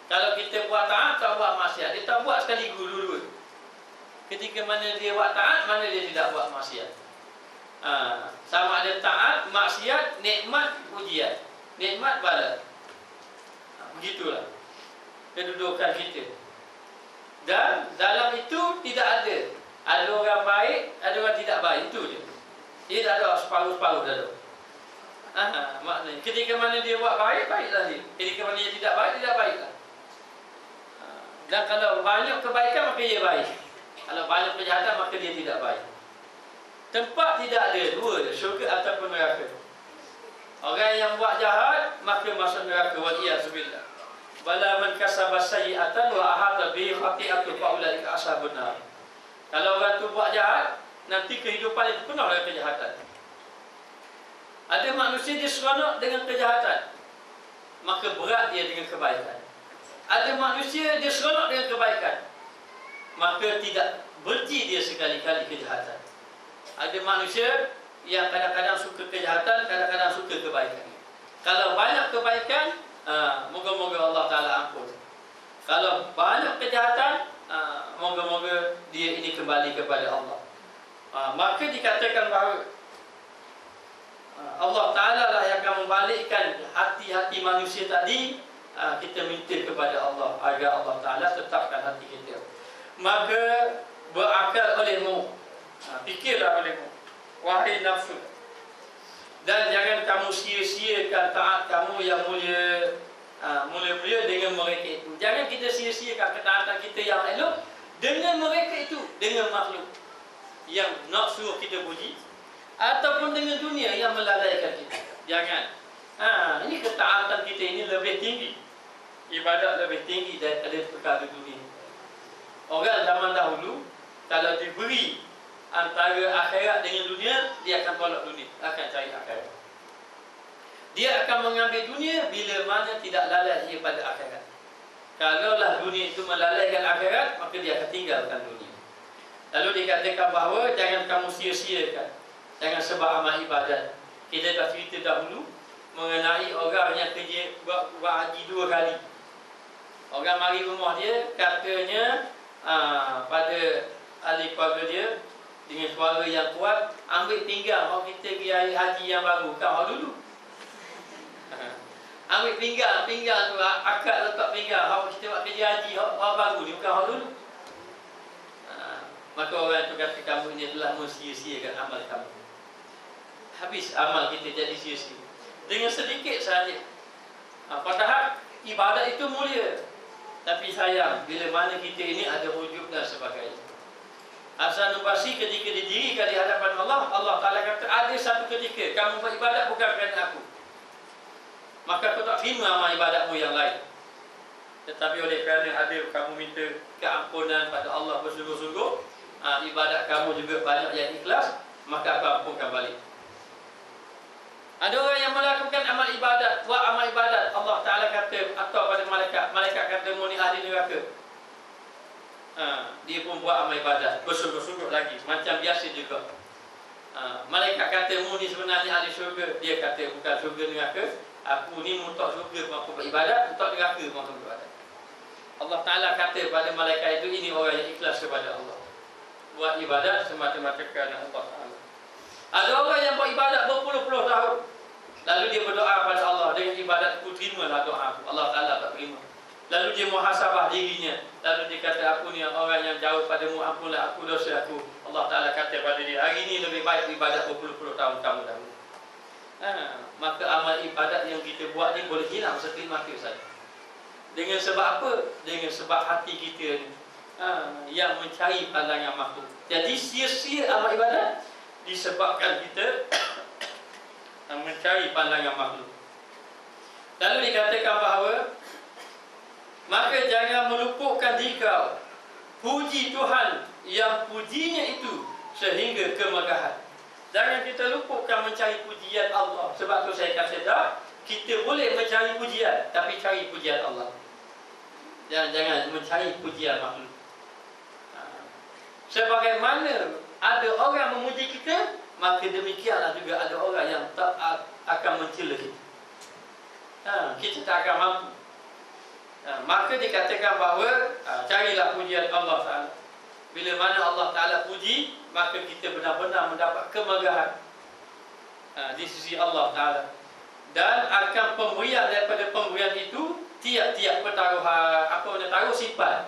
Kalau kita buat taat, tak buat maksiat. Dia tak buat sekali dua-dua. Ketika mana dia buat taat, mana dia tidak buat maksiat. Sama ada taat, maksiat, nikmat, ujian. Nikmat, bala. Begitulah kedudukan kita. Dan dalam itu tidak ada. Ada orang baik, ada orang tidak baik. Itu je. Dia tak ada separuh-separuh dah tu. Maknanya ketika mana dia buat baik, baiklah dia. Ketika mana dia tidak baik, tidak baiklah. Dan kalau banyak kebaikan, maka dia baik. Kalau banyak kejahatan, maka dia tidak baik. Tempat tidak ada dua, syurga ataupun neraka. Orang yang buat jahat, maka masuk neraka. Waliyahzubillah. Bala man kasaba sayyi'atan wa ahata bihi khati'atu fa ulaika ashabun nar. Kalau orang tu buat jahat, nanti kehidupan itu penuh dengan kejahatan. Ada manusia dia seronok dengan kejahatan, maka berat dia dengan kebaikan. Ada manusia dia seronok dengan kebaikan, maka tidak berhenti dia sekali-kali kejahatan. Ada manusia yang kadang-kadang suka kejahatan, kadang-kadang suka kebaikan. Kalau banyak kebaikan, moga-moga Allah Ta'ala ampun. Kalau banyak kejahatan, moga-moga dia ini kembali kepada Allah. Maka dikatakan bahawa Allah Ta'ala lah yang akan membalikkan hati-hati manusia tadi. Kita minta kepada Allah agar Allah Ta'ala tetapkan hati kita. Maka berakal olehmu, fikirlah olehmu, wahai nafsu, dan jangan kamu sia-siakan taat kamu yang mulia dengan mereka itu. Jangan kita sia-siakan ketaatan kita yang elok dengan mereka itu, dengan makhluk yang nak suruh kita puji, ataupun dengan dunia yang melalaikan kita. Jangan. Ini ketaatan kita ini lebih tinggi, ibadat lebih tinggi daripada perkara dunia. Orang zaman dahulu kalau diberi antara akhirat dengan dunia, dia akan tolak dunia, akan cari akhirat. Dia akan mengambil dunia bila mana tidak lalai ia pada akhirat. Kalaulah dunia itu melalaikan akhirat, maka dia akan tinggalkan dunia. Lalu dikatakan bahawa jangan kamu sia-siakan, jangan sebab amal ibadat. Kita dah cerita dahulu mengenai orang yang kerja buat haji 2 kali. Orang mari rumah dia, katanya pada ahli keluarga dia dengan suara yang kuat, ambil pinggang kalau kita pergi haji yang baru, kau dulu. Ambil pinggang tu, akad letak pinggang, kalau kita buat kerja haji orang baru ni, bukan orang dulu. Maka orang tu kata kamu ini telah mensia-siakan amal kamu. Habis amal kita jadi sia-sia dengan sedikit saja. Padahal ibadat itu mulia, tapi sayang bila mana kita ini ada wujud dan sebagainya. Hasan Basri ketika didirikan di hadapan Allah, Allah Ta'ala kata ada satu ketika kamu beribadat bukan kerana aku, maka aku tak terima amal ibadatmu yang lain. Tetapi oleh kerana ada kamu minta keampunan pada Allah bersungguh-sungguh, ibadat kamu juga banyak yang ikhlas, maka aku ampunkan balik. Ada orang yang melakukan amal ibadat, buat amal ibadat, Allah Ta'ala kata, atau pada malaikat kata muni ahli neraka. Dia pun buat amal ibadat, bersungguh-sungguh lagi, macam biasa juga. Malaikat kata muni sebenarnya ahli syurga, dia kata bukan syurga neraka, aku ni untuk syurga mampu beribadat, untuk neraka mampu beribadat. Allah Ta'ala kata pada malaikat itu, ini orang yang ikhlas kepada Allah, buat ibadat semata-mata kerana Allah Ta'ala. Ada orang yang buat ibadat berpuluh-puluh tahun, lalu dia berdoa pada Allah dengan ibadatku, terimalah doa aku. Allah Ta'ala tak terima. Lalu dia muhasabah dirinya, lalu dia kata aku ni orang yang jauh padamu, ampunlah aku dosa aku. Allah Ta'ala kata pada dia, hari ini lebih baik ibadat berpuluh-puluh tahun kamu dahulu. Maka amal ibadat yang kita buat ni boleh hilang seketika saja. Dengan sebab apa? Dengan sebab hati kita ni yang mencari pandangan makhluk. Jadi sia-sia amal ibadat disebabkan kita mencari pandangan makhluk. Lalu dikatakan bahawa maka jangan meluputkan zikr, puji Tuhan yang pujinya itu sehingga kemegahan. Jangan kita luputkan mencari pujian Allah. Sebab tu saya kata dah, kita boleh mencari pujian, tapi cari pujian Allah. Jangan mencari pujian makhluk. Sebagaimana ada orang memuji kita, maka demikianlah juga ada orang yang tak akan mencela kita. Kita tak akan mampu. Maka dikatakan bahawa carilah pujian Allah Ta'ala. Bila mana Allah Ta'ala puji, maka kita benar-benar mendapat kemegahan di sisi Allah Ta'ala. Dan akan pemberian daripada pemberian itu, tiap-tiap pertaruhan, taruh simpan.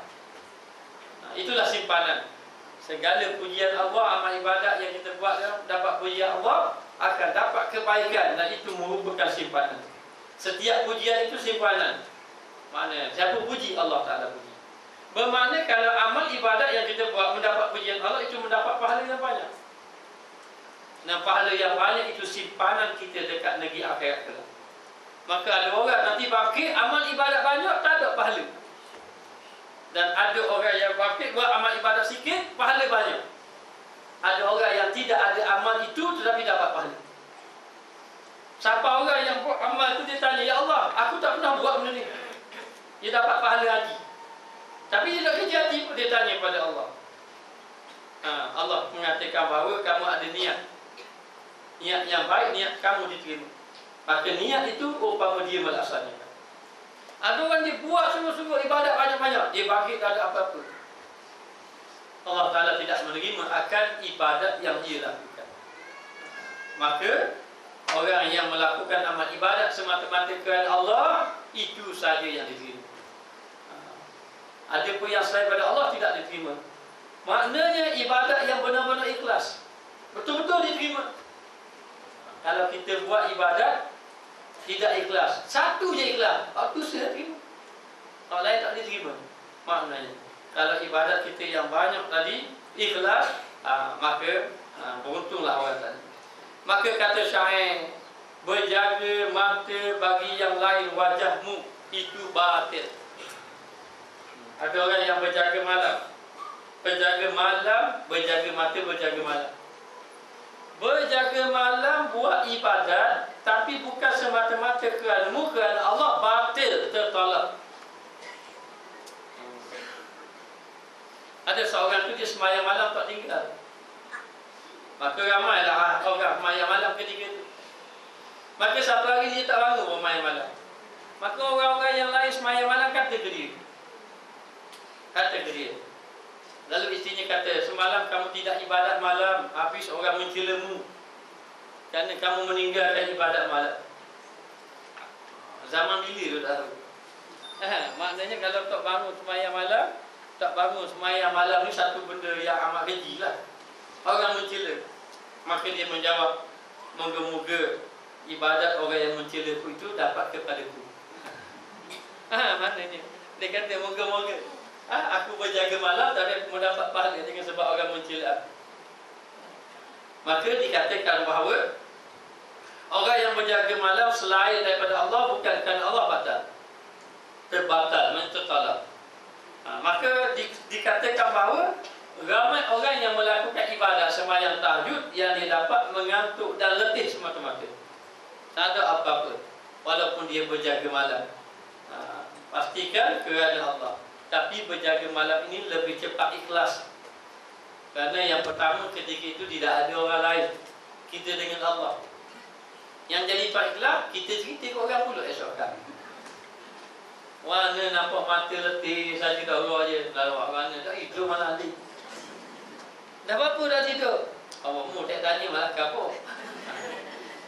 Itulah simpanan. Segala pujian Allah, amal ibadat yang kita buat dapat pujian Allah, akan dapat kebaikan, dan itu merupakan simpanan. Setiap pujian itu simpanan. Mana siapa puji, Allah Ta'ala puji. Bermakna kalau amal ibadat yang kita buat mendapat pujian Allah, itu mendapat pahala yang banyak. Dan pahala yang banyak itu simpanan kita dekat negeri akhirat kelak. Maka ada orang nanti bakir amal ibadat banyak, tak ada pahala. Dan ada orang yang bakir buat amal ibadat sikit, pahala banyak. Ada orang yang tidak ada amal itu tetapi dapat pahala. Siapa orang yang buat amal itu, dia tanya, ya Allah, aku tak pernah buat benda ni, dia dapat pahala haji. Tapi dia nak kerja haji pun dia tanya pada Allah. Allah mengatakan bahawa kamu ada niat, niat yang baik, niat kamu diterima. Maka niat itu umpama dia melaksanakan. Ada orang dia buat sungguh-sungguh ibadat banyak-banyak, dia bagi tak ada apa-apa. Allah Ta'ala tidak menerima akan ibadat yang dia lakukan. Maka orang yang melakukan amal ibadat semata-mata kerana Allah, itu saja yang diterima. Ada pun yang selain pada Allah tidak diterima. Maknanya ibadat yang benar-benar ikhlas, betul-betul diterima. Kalau kita buat ibadat tidak ikhlas, satu je ikhlas, itu saya terima, orang lain tak diterima. Maknanya kalau ibadat kita yang banyak tadi ikhlas, maka beruntunglah orang tadi. Maka kata syair, berjaga mata bagi yang lain, wajahmu itu batil. Ada orang yang berjaga malam, berjaga malam, berjaga mata, berjaga malam. Berjaga malam buat ibadat, tapi bukan semata-mata kerana Allah, batil, tertolak. Ada seorang tu dia semayang malam tak tinggal. Maka ramailah orang semayang malam ketika itu. Maka satu hari dia tak bangun semayang malam. Maka orang-orang yang lain semayang malam kata ke dia. Lalu isterinya kata, semalam kamu tidak ibadat malam, habis orang mencelamu kerana kamu meninggalkan ibadat malam. Zaman bila tu dah tahu. Maknanya kalau tak bangun semayang malam, tak bangun semayang malam ni satu benda yang amat keji lah. Orang mencela. Maka dia menjawab, moga-moga ibadat orang yang mencela ku itu dapat kepadaku. Maknanya dia kata moga-moga aku berjaga malam tapi mendapat pahala dengan sebab orang mencela. Maka dikatakan bahawa orang yang berjaga malam selain daripada Allah bukan kerana Allah batal, terbatal, mentertolak. Maka dikatakan bahawa ramai orang yang melakukan ibadat sembahyang tahajud yang dia dapat mengantuk dan letih semata-mata. Tak ada apa-apa walaupun dia berjaga malam. Pastikan kerana Allah. Tapi berjaga malam ini lebih cepat ikhlas. Kerana yang pertama ketika itu tidak ada orang lain, kita dengan Allah. Yang jadi pak ikhlas, kita cerita ke orang pula esok hari. Mana nampak mata letih saja dah Allah je. Lalu mana dah tidur malam ni. Dah apa dah tidur? Awakmu tak tanya malah kapo.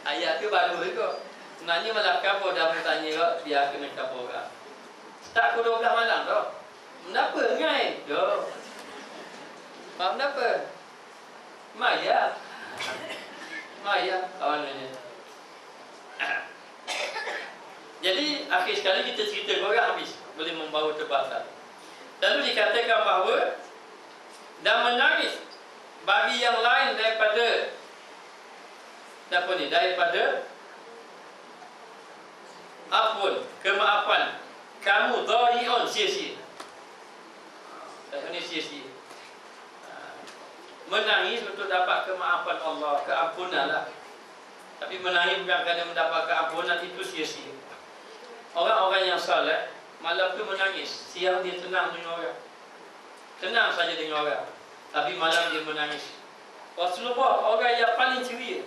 Ayat tu baru juga. Sebenarnya malah kapo dah bertanya kau, dia kena kapo orang. Tak pukul 12 malam dah. Kenapa ngai? Dah. Kenapa? Maya. Kawannya. Jadi akhir sekali kita cerita korang habis, boleh membawa terbasar. Lalu dikatakan bahawa dan menangis bagi yang lain daripada ampun, kemaafan, kamu dhai'un, sia-sia. Ini sia-sia. Menangis untuk dapat kemaafan Allah, keampunan lah. Tapi menangis bukan kerana mendapat keampunan, itu sia-sia. Orang-orang yang saleh malam tu menangis, siang dia tenang dengan orang, tenang saja dengan orang, tapi malam dia menangis. Rasulullah orang yang paling ceria.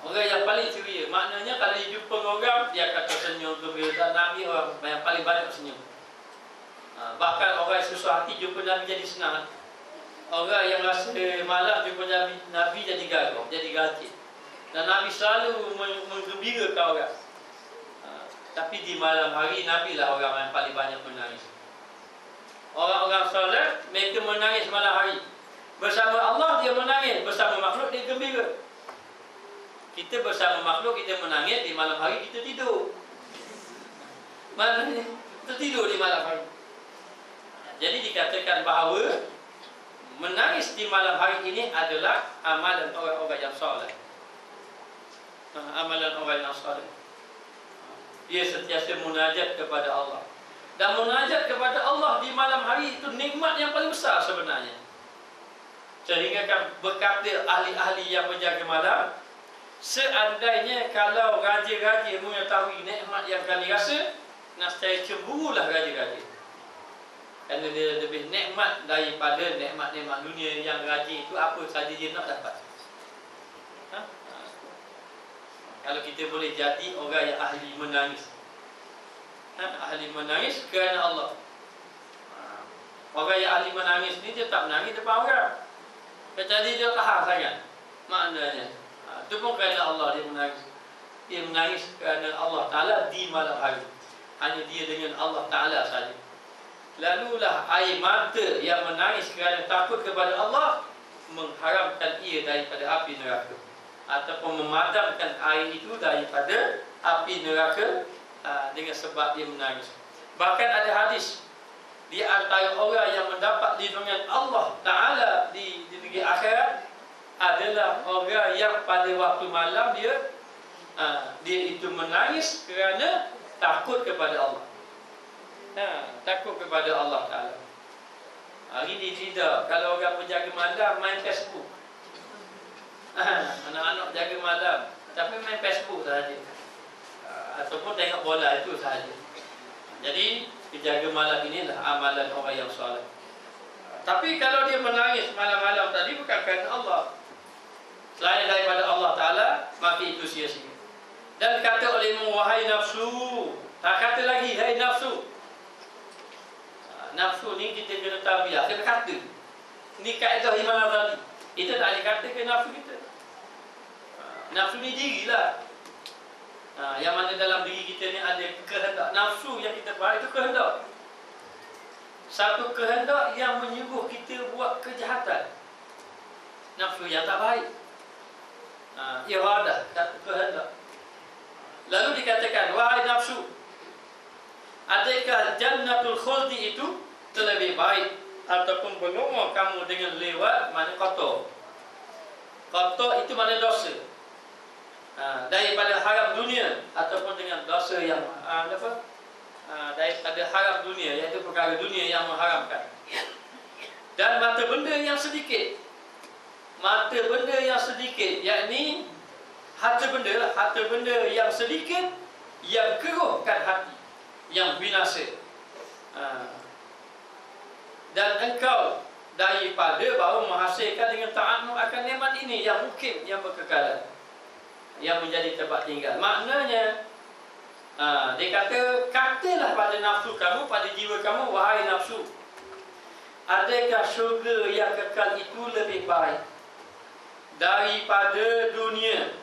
Orang yang paling ceria, maknanya kalau dia jumpa orang, dia akan tersenyum gembira. Nabi orang yang paling banyak senyum. Bahkan orang susah hati jumpa Nabi jadi senang. Orang yang rasa malas jumpa Nabi jadi gagah, jadi gajih. Dan Nabi selalu menggembirakan orang. Tapi di malam hari Nabi lah orang yang paling banyak menangis. Orang-orang soleh mereka menangis malam hari. Bersama Allah dia menangis, bersama makhluk dia gembira. Kita bersama makhluk kita menangis, di malam hari kita tidur. Maknanya kita tidur di malam hari. Jadi dikatakan bahawa menangis di malam hari ini adalah amalan orang-orang yang soleh. Amalan orang yang soleh. Dia sentiasa munajat kepada Allah. Dan munajat kepada Allah di malam hari itu nikmat yang paling besar sebenarnya. Sehingga kan berkata ahli-ahli yang berjaga malam, seandainya kalau raja-raja mengetahui nikmat yang kami rasa, nascaya cemburulah raja-raja. Kerana dia lebih nikmat daripada nikmat-nikmat dunia yang raja itu apa saja dia nak dapat. Kalau kita boleh jadi orang yang ahli menangis, ahli menangis kerana Allah. Orang yang ahli menangis ni dia tak menangis depan orang, kecuali dia tahan sangat. Maknanya itu pun kerana Allah dia menangis. Dia menangis kerana Allah Ta'ala di malam hari. Hanya dia dengan Allah Ta'ala saja. Lalulah air mata yang menangis kerana takut kepada Allah mengharamkan ia daripada api neraka, ataupun memadamkan air itu daripada api neraka dengan sebab dia menangis. Bahkan ada hadis, di antara orang yang mendapat lindungan Allah Ta'ala di negeri akhirat adalah orang yang pada waktu malam dia itu menangis kerana takut kepada Allah. Takut kepada Allah Ta'ala. Hari ni tidak. Kalau orang berjaga malam main Facebook, Anak-anak jaga malam, tapi main Facebook sahaja, ataupun tengok bola itu sahaja. Jadi jaga malam inilah amalan orang yang soleh. Tapi kalau dia menangis malam-malam tadi bukan kerana Allah, selain daripada Allah Ta'ala, maka itu sia-sia. Dan kata olehmu, wahai nafsu, kata lagi, hai nafsu. Nafsu ni kita kena tabiah, kena kata. Ini kaedah Imam Ghazali. Kita tak boleh kata ke nafsu kita. Nafsu ni dirilah. Yang mana dalam diri kita ni ada kehendak. Nafsu yang kita faham itu kehendak. Satu kehendak yang menyuruh kita buat kejahatan. Nafsu yang tak baik. Iradah, satu kehendak. Lalu dikatakan, wahai nafsu, adakah jannatul khuldi itu terlebih baik ataupun berlumur kamu dengan lewat mana kotor? Kotor itu mana dosa, daripada haram dunia ataupun dengan dosa yang daripada haram dunia, iaitu perkara dunia yang mengharamkan. Dan mata benda yang sedikit, mata benda yang sedikit, yakni harta benda yang sedikit yang keruhkan hati, yang binasa. Dan engkau daripada baru menghasilkan dengan ta'amuk akan nikmat ini yang mukim, yang berkekalan, yang menjadi tempat tinggal. Maknanya dia kata, katalah pada nafsu kamu, pada jiwa kamu, wahai nafsu, adakah syurga yang kekal itu lebih baik daripada dunia,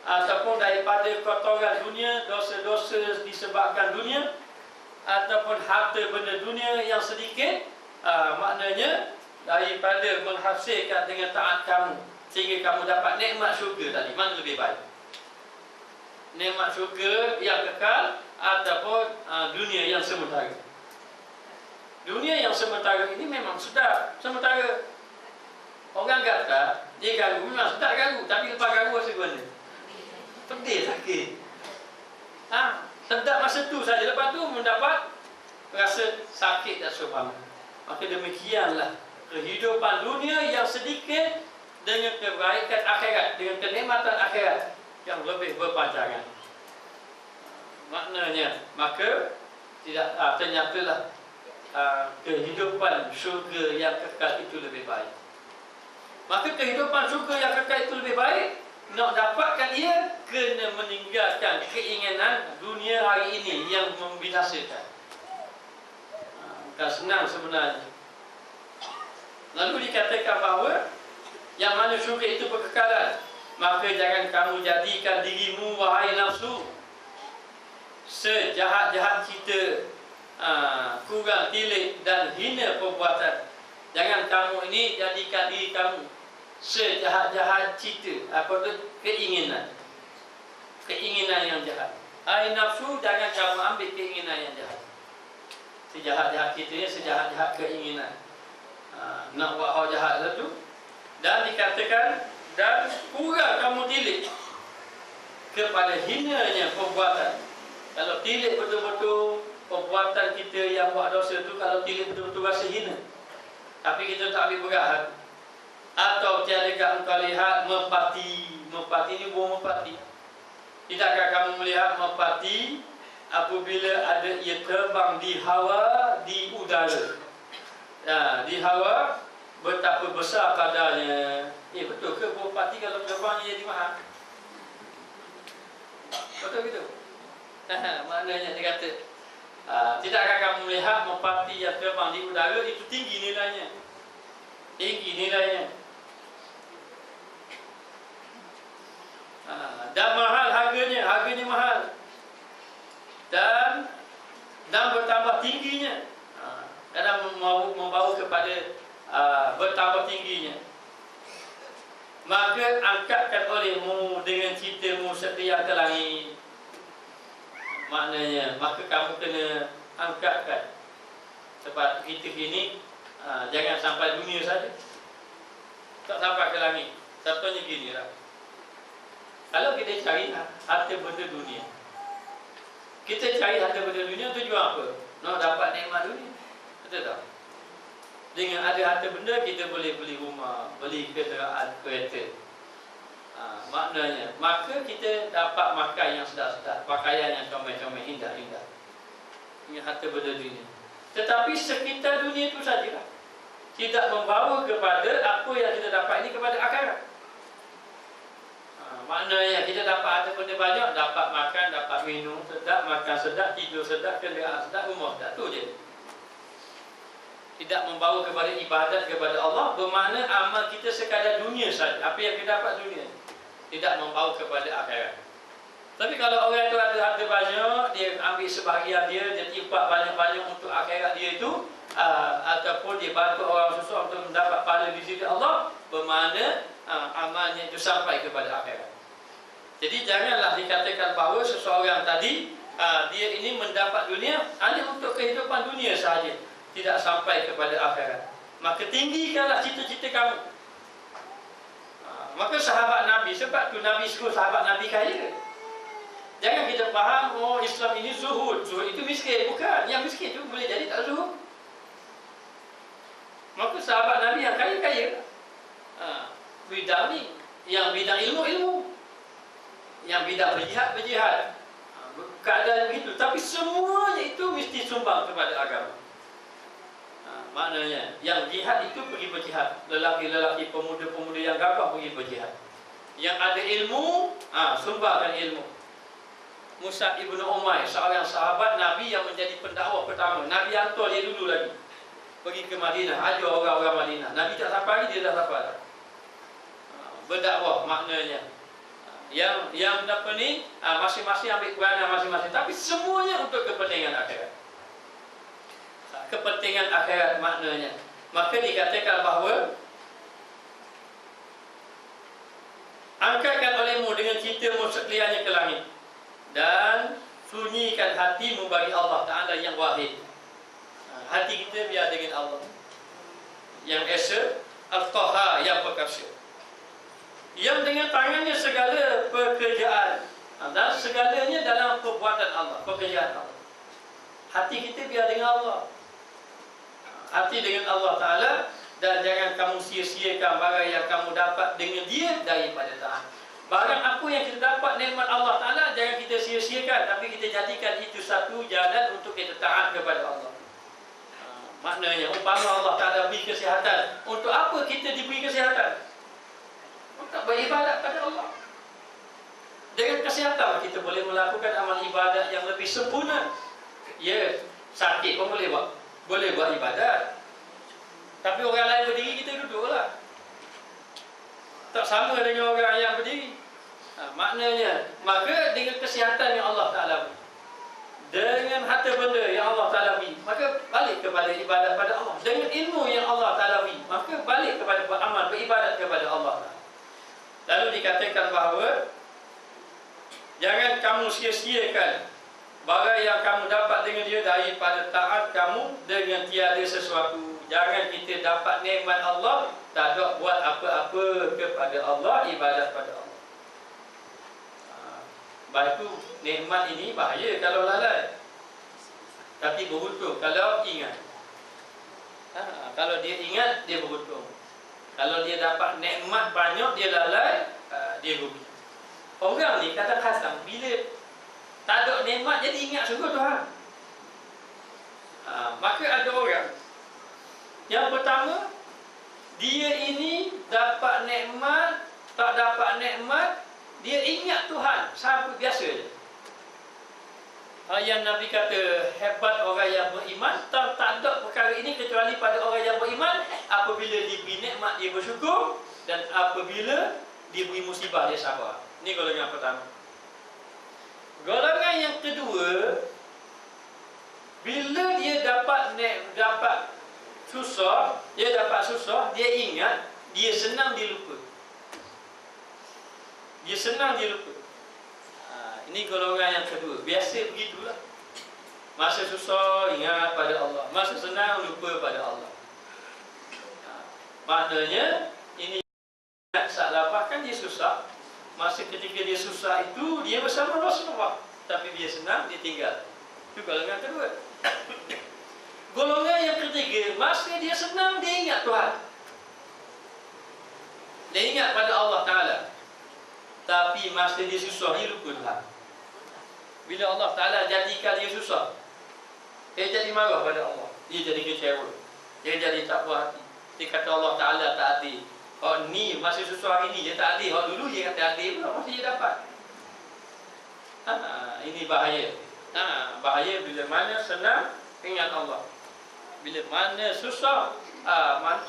ataupun daripada kotoran dunia, dosa-dosa disebabkan dunia, ataupun harta benda dunia yang sedikit? Maknanya daripada menghasilkan dengan taat kamu sehingga kamu dapat nikmat syurga tadi, mana lebih baik? Nikmat syurga yang kekal ataupun dunia yang sementara? Dunia yang sementara ini memang sedap sementara. Orang kata dia garu, memang sedap garu, tapi lepas garu rasa guna pedih, sakit. Sedap masa tu saja, lepas tu mendapat rasa sakit dan sebagainya. Maka demikianlah kehidupan dunia yang sedikit dengan kebaikan akhirat, dengan kenikmatan akhirat yang lebih berpanjangan. Maknanya, maka tidak ternyatalah kehidupan syurga yang kekal itu lebih baik. Maka kehidupan syurga yang kekal itu lebih baik, nak dapatkan ia kena meninggalkan keinginan dunia hari ini yang membinasakan. Bukan senang sebenarnya. Lalu dikatakan bahawa yang mana syurga itu berkekalan, maka jangan kamu jadikan dirimu, wahai nafsu, sejahat-jahat kita, kurang tilik dan hina perbuatan. Jangan kamu ini jadikan diri kamu sejahat-jahat cita. Apa tu? Keinginan yang jahat. Hai nafsu, jangan kamu ambil keinginan yang jahat. Sejahat-jahat kita ni, sejahat-jahat keinginan, nak buat hal jahat itu. Dan dikatakan, dan kurang kamu tilik kepada hinanya perbuatan. Kalau tilik betul-betul perbuatan kita yang buat dosa itu, kalau tilik betul-betul rasa hina, tapi kita tak ambil berat hati. Atau tiadakah engkau lihat merpati? Merpati ni buah merpati. Tidakkah kamu melihat merpati apabila ada ia terbang di hawa, di udara? Di hawa betapa besar kadarnya. Betul ke merpati kalau terbang ia jadi mahal? Betul gitu? Maknanya dia kata, tidakkah kamu melihat merpati yang terbang di udara itu tinggi nilainya? Tinggi nilainya. Dan mahal harganya mahal. Dan bertambah tingginya. Dan membawa kepada bertambah tingginya. Maka angkatkan olehmu dengan cintamu setia ke langit. Maknanya, maka kamu kena angkatkan. Sebab kita gini, jangan sampai dunia saja, tak sampai ke langit. Contohnya gini lah. Kalau kita cari harta benda dunia, kita cari harta benda dunia tujuan apa? Nak dapat nikmat dunia. Betul tak? Dengan ada harta benda kita boleh beli rumah, beli kenderaan, kereta. Maknanya, maka kita dapat makan yang sedap-sedap, pakaian yang comel-comel, indah-indah. Ini harta benda dunia. Tetapi sekitar dunia itu sajalah, tidak membawa kepada apa yang kita dapat ini kepada akhirat. Maknanya kita dapat harta benda banyak, dapat makan, dapat minum sedap, makan sedap, tidur sedap, kenderaan sedap, rumah sedap, tu je. Tidak membawa kepada ibadat kepada Allah, bermakna amal kita sekadar dunia saja, apa yang kita dapat dunia, tidak membawa kepada akhirat. Tapi kalau orang itu ada harta banyak, dia ambil sebahagian dia timpak banyak-banyak untuk akhirat dia itu, ataupun dia bantu orang susah untuk mendapat pahala di sisi Allah, bermakna amalnya itu sampai kepada akhirat. Jadi janganlah dikatakan bahawa seseorang tadi dia ini mendapat dunia hanya untuk kehidupan dunia sahaja, tidak sampai kepada akhirat. Maka tinggikanlah cita-cita kamu. Maka sahabat Nabi, sebab tu Nabi suruh sahabat Nabi kaya. Jangan kita faham, oh Islam ini zuhud. Zuhud itu miskin. Bukan. Yang miskin itu boleh jadi tak zuhud. Maka sahabat Nabi yang kaya-kaya, bidang ni, yang bidang ilmu-ilmu, yang bidang berjihad. Keadaan begitu. Tapi semuanya itu mesti sumbang kepada agama. Maknanya yang jihad itu pergi berjihad, lelaki-lelaki, pemuda-pemuda yang gagah pergi berjihad. Yang ada ilmu, sumbangkan ilmu. Mus'ab ibn Umair, seorang sahabat Nabi yang menjadi pendakwah pertama. Nabi hantar dia dulu lagi pergi ke Madinah, ajar orang-orang Madinah. Nabi tak sampai, dia dah sampai. Berdakwah maknanya. Yang apa ni, masing-masing ambil peranan masing-masing, tapi semuanya untuk kepentingan akhirat. Kepentingan akhirat maknanya. Maka dikatakan bahawa angkatkan olehmu dengan cintamu sekaliannya ke langit, dan sunyikan hatimu bagi Allah Ta'ala yang wahid. Hati kita biar dengan Allah yang esa, Al-Qahar, yang perkasa, yang dengan tangannya segala pekerjaan, dan segalanya dalam perbuatan Allah, pekerjaan Allah. Hati kita biar dengan Allah, hati dengan Allah Ta'ala. Dan jangan kamu sia-siakan barang yang kamu dapat dengan dia daripada taat. Barang apa yang kita dapat nikmat Allah Ta'ala, jangan kita sia-siakan, tapi kita jadikan itu satu jalan untuk kita taat kepada Allah. Maknanya umpama Allah Ta'ala beri kesihatan, untuk apa kita diberi kesihatan? Untuk beribadat pada Allah. Dengan kesihatan kita boleh melakukan amal ibadat yang lebih sempurna. Ya, sakit pun boleh buat ibadat. Tapi orang lain berdiri, kita duduklah. Tak sama dengan orang yang berdiri. Maknanya, maka dengan kesihatan yang Allah Ta'ala beri, dengan harta benda yang Allah Ta'ala beri, maka balik kepada ibadat pada Allah. Dengan ilmu yang Allah Ta'ala beri, maka balik kepada beramal, beribadat kepada Allah. Lalu dikatakan bahawa jangan kamu sia-siakan barang yang kamu dapat dengan dia daripada taat kamu dengan tiada sesuatu. Jangan kita dapat nikmat Allah, tak ada buat apa-apa kepada Allah, ibadat pada Allah. Baik tu, nikmat ini bahaya kalau lalai, tapi beruntung kalau ingat. Kalau dia ingat, dia beruntung. Kalau dia dapat nikmat banyak, dia lalai, dia rugi. Orang ni kadang-kadang bila tak ada nikmat, jadi ingat sungguh Tuhan. Maka ada orang yang pertama, dia ini dapat nikmat, tak dapat nikmat, dia ingat Tuhan sampai biasa je. Yang Nabi kata hebat orang yang beriman, tak ada perkara ini kecuali pada orang yang beriman. Apabila diberi nikmat dia bersyukur, dan apabila diberi musibah dia sabar. Ini golongan pertama. Golongan yang kedua, bila dia dapat susah, dia ingat, dia senang, dia lupa. Dia senang, dia lupa. Ini golongan yang kedua. Biasa begitulah. Masa susah ingat pada Allah, masa senang lupa pada Allah. Maknanya ini saat lapar kan dia susah. Masa ketika dia susah itu, dia bersama Rasulullah, tapi dia senang, dia tinggal. Itu golongan kedua. Golongan yang ketiga, masa dia senang, dia ingat Tuhan, dia ingat pada Allah Ta'ala. Tapi masa dia susah, dia lupa Tuhan. Bila Allah Ta'ala jadikan dia susah, dia jadi marah pada Allah. Dia jadi kecewa. Dia jadi tak puas hati. Dia kata Allah Ta'ala tak adil. Oh ni masa susah hari ni dia tak adil. Oh dulu dia kata adil pula, masih dia dapat. Ini bahaya. Bahaya bila mana senang ingat Allah. Bila mana susah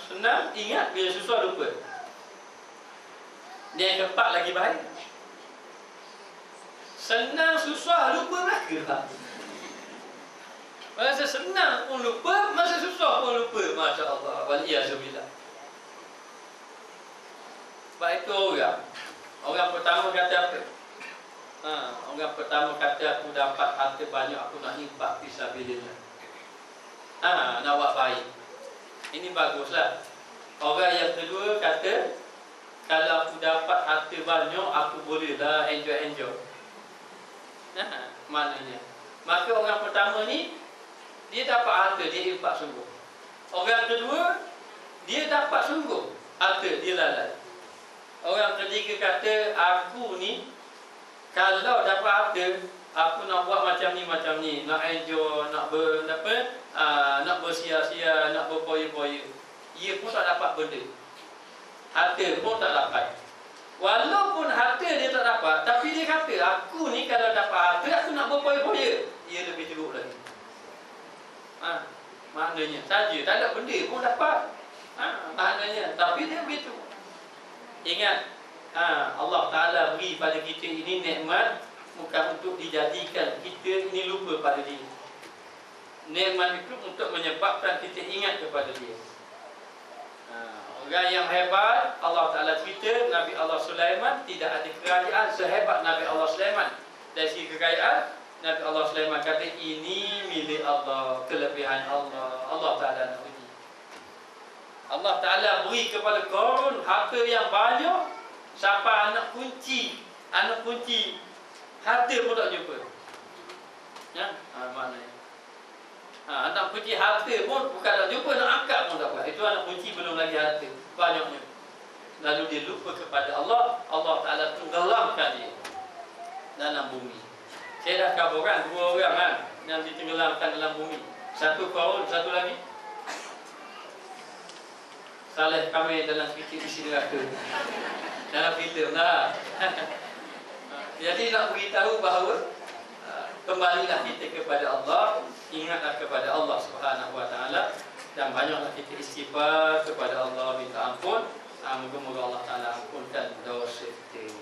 senang ingat, bila susah lupa. Dia yang keempat lagi bahaya. Senang susah lupa belaka. Masa senang pun lupa, masa susah pun lupa. Masya Allah. Waliyazubillah. Sebab itu orang pertama kata apa? Orang pertama kata aku dapat harta banyak, aku nak infak fisabilillah. Nak buat baik. Ini baguslah. Orang yang kedua kata, kalau aku dapat harta banyak, aku bolehlah enjoy. Maknanya. Maka orang pertama ni, dia dapat harta, dia infak sungguh. Orang kedua, dia dapat sungguh harta, dia lalai. Orang ketiga kata, aku ni kalau dapat harta, aku nak buat macam ni, nak enjoy, nak bersia-sia, nak berpoya-poya. Ia pun tak dapat benda. Harta pun tak dapat. Walaupun harta dia tak dapat, tapi dia kata, aku ni kalau dapat harta, aku nak berpoya-poya. Ia lebih teruk lagi. Maknanya saja tak ada benda pun dapat. Maknanya, tapi dia begitu. Ingat, Allah Ta'ala beri pada kita ini nikmat bukan untuk dijadikan kita ini lupa pada dia. Nikmat itu untuk menyebabkan kita ingat kepada dia. Orang yang hebat, Allah Ta'ala cerita, Nabi Allah Sulaiman tidak ada kerajaan sehebat Nabi Allah Sulaiman. Dari segi kekayaan, Nabi Allah Sulaiman kata, ini milik Allah, kelebihan Allah. Allah Ta'ala nak uji. Allah Ta'ala beri kepada Qarun harta yang banyak, sampai anak kunci harta pun tak jumpa. Maknanya anak kunci harta pun bukan tak jumpa, nak angkat pun tak buat. Itu anak kunci belum lagi harta banyaknya. Lalu dia lupa kepada Allah. Allah Ta'ala tenggelamkan dia dalam bumi. Saya dah kabarkan 2 orang yang ditenggelamkan dalam bumi. Satu Qarun, satu lagi Saleh kami dalam cerita isi neraka. Dalam filem lah. Jadi nak beritahu bahawa kembalilah kita kepada Allah, ingatlah kepada Allah Subhanahu Wa Taala, dan banyaklah kita istighfar kepada Allah, minta ampun. Moga-moga Allah Taala ampunkan dosa kita.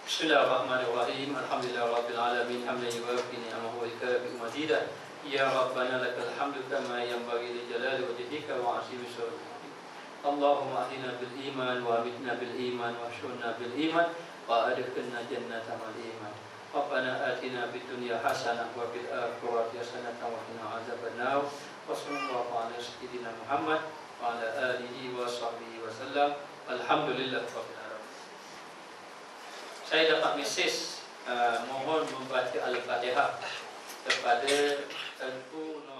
Bismillahirrahmanirrahim. Alhamdulillahirabbil alamin. Hamdan yuwafi ni'amahu wa yukafi mazidah. Ya Rabbana lakal hamdu kama yanbaghi li jalali wajhika wa 'azimi sultanik. Allahumma ahdina bil iman wa amitna bil iman wa syurna bil iman wa adkhilna jannata mal iman. Rabbana atina fid dunya hasanah wa fil akhirati hasanah wa qina azabannar. Wa sallallahu ala sayyidina Muhammad wa ala alihi wa sahbihi wa sallam. Alhamdulillah rabbil alamin. Saya dapat mesej mohon membaca Al-Fatihah kepada Tuan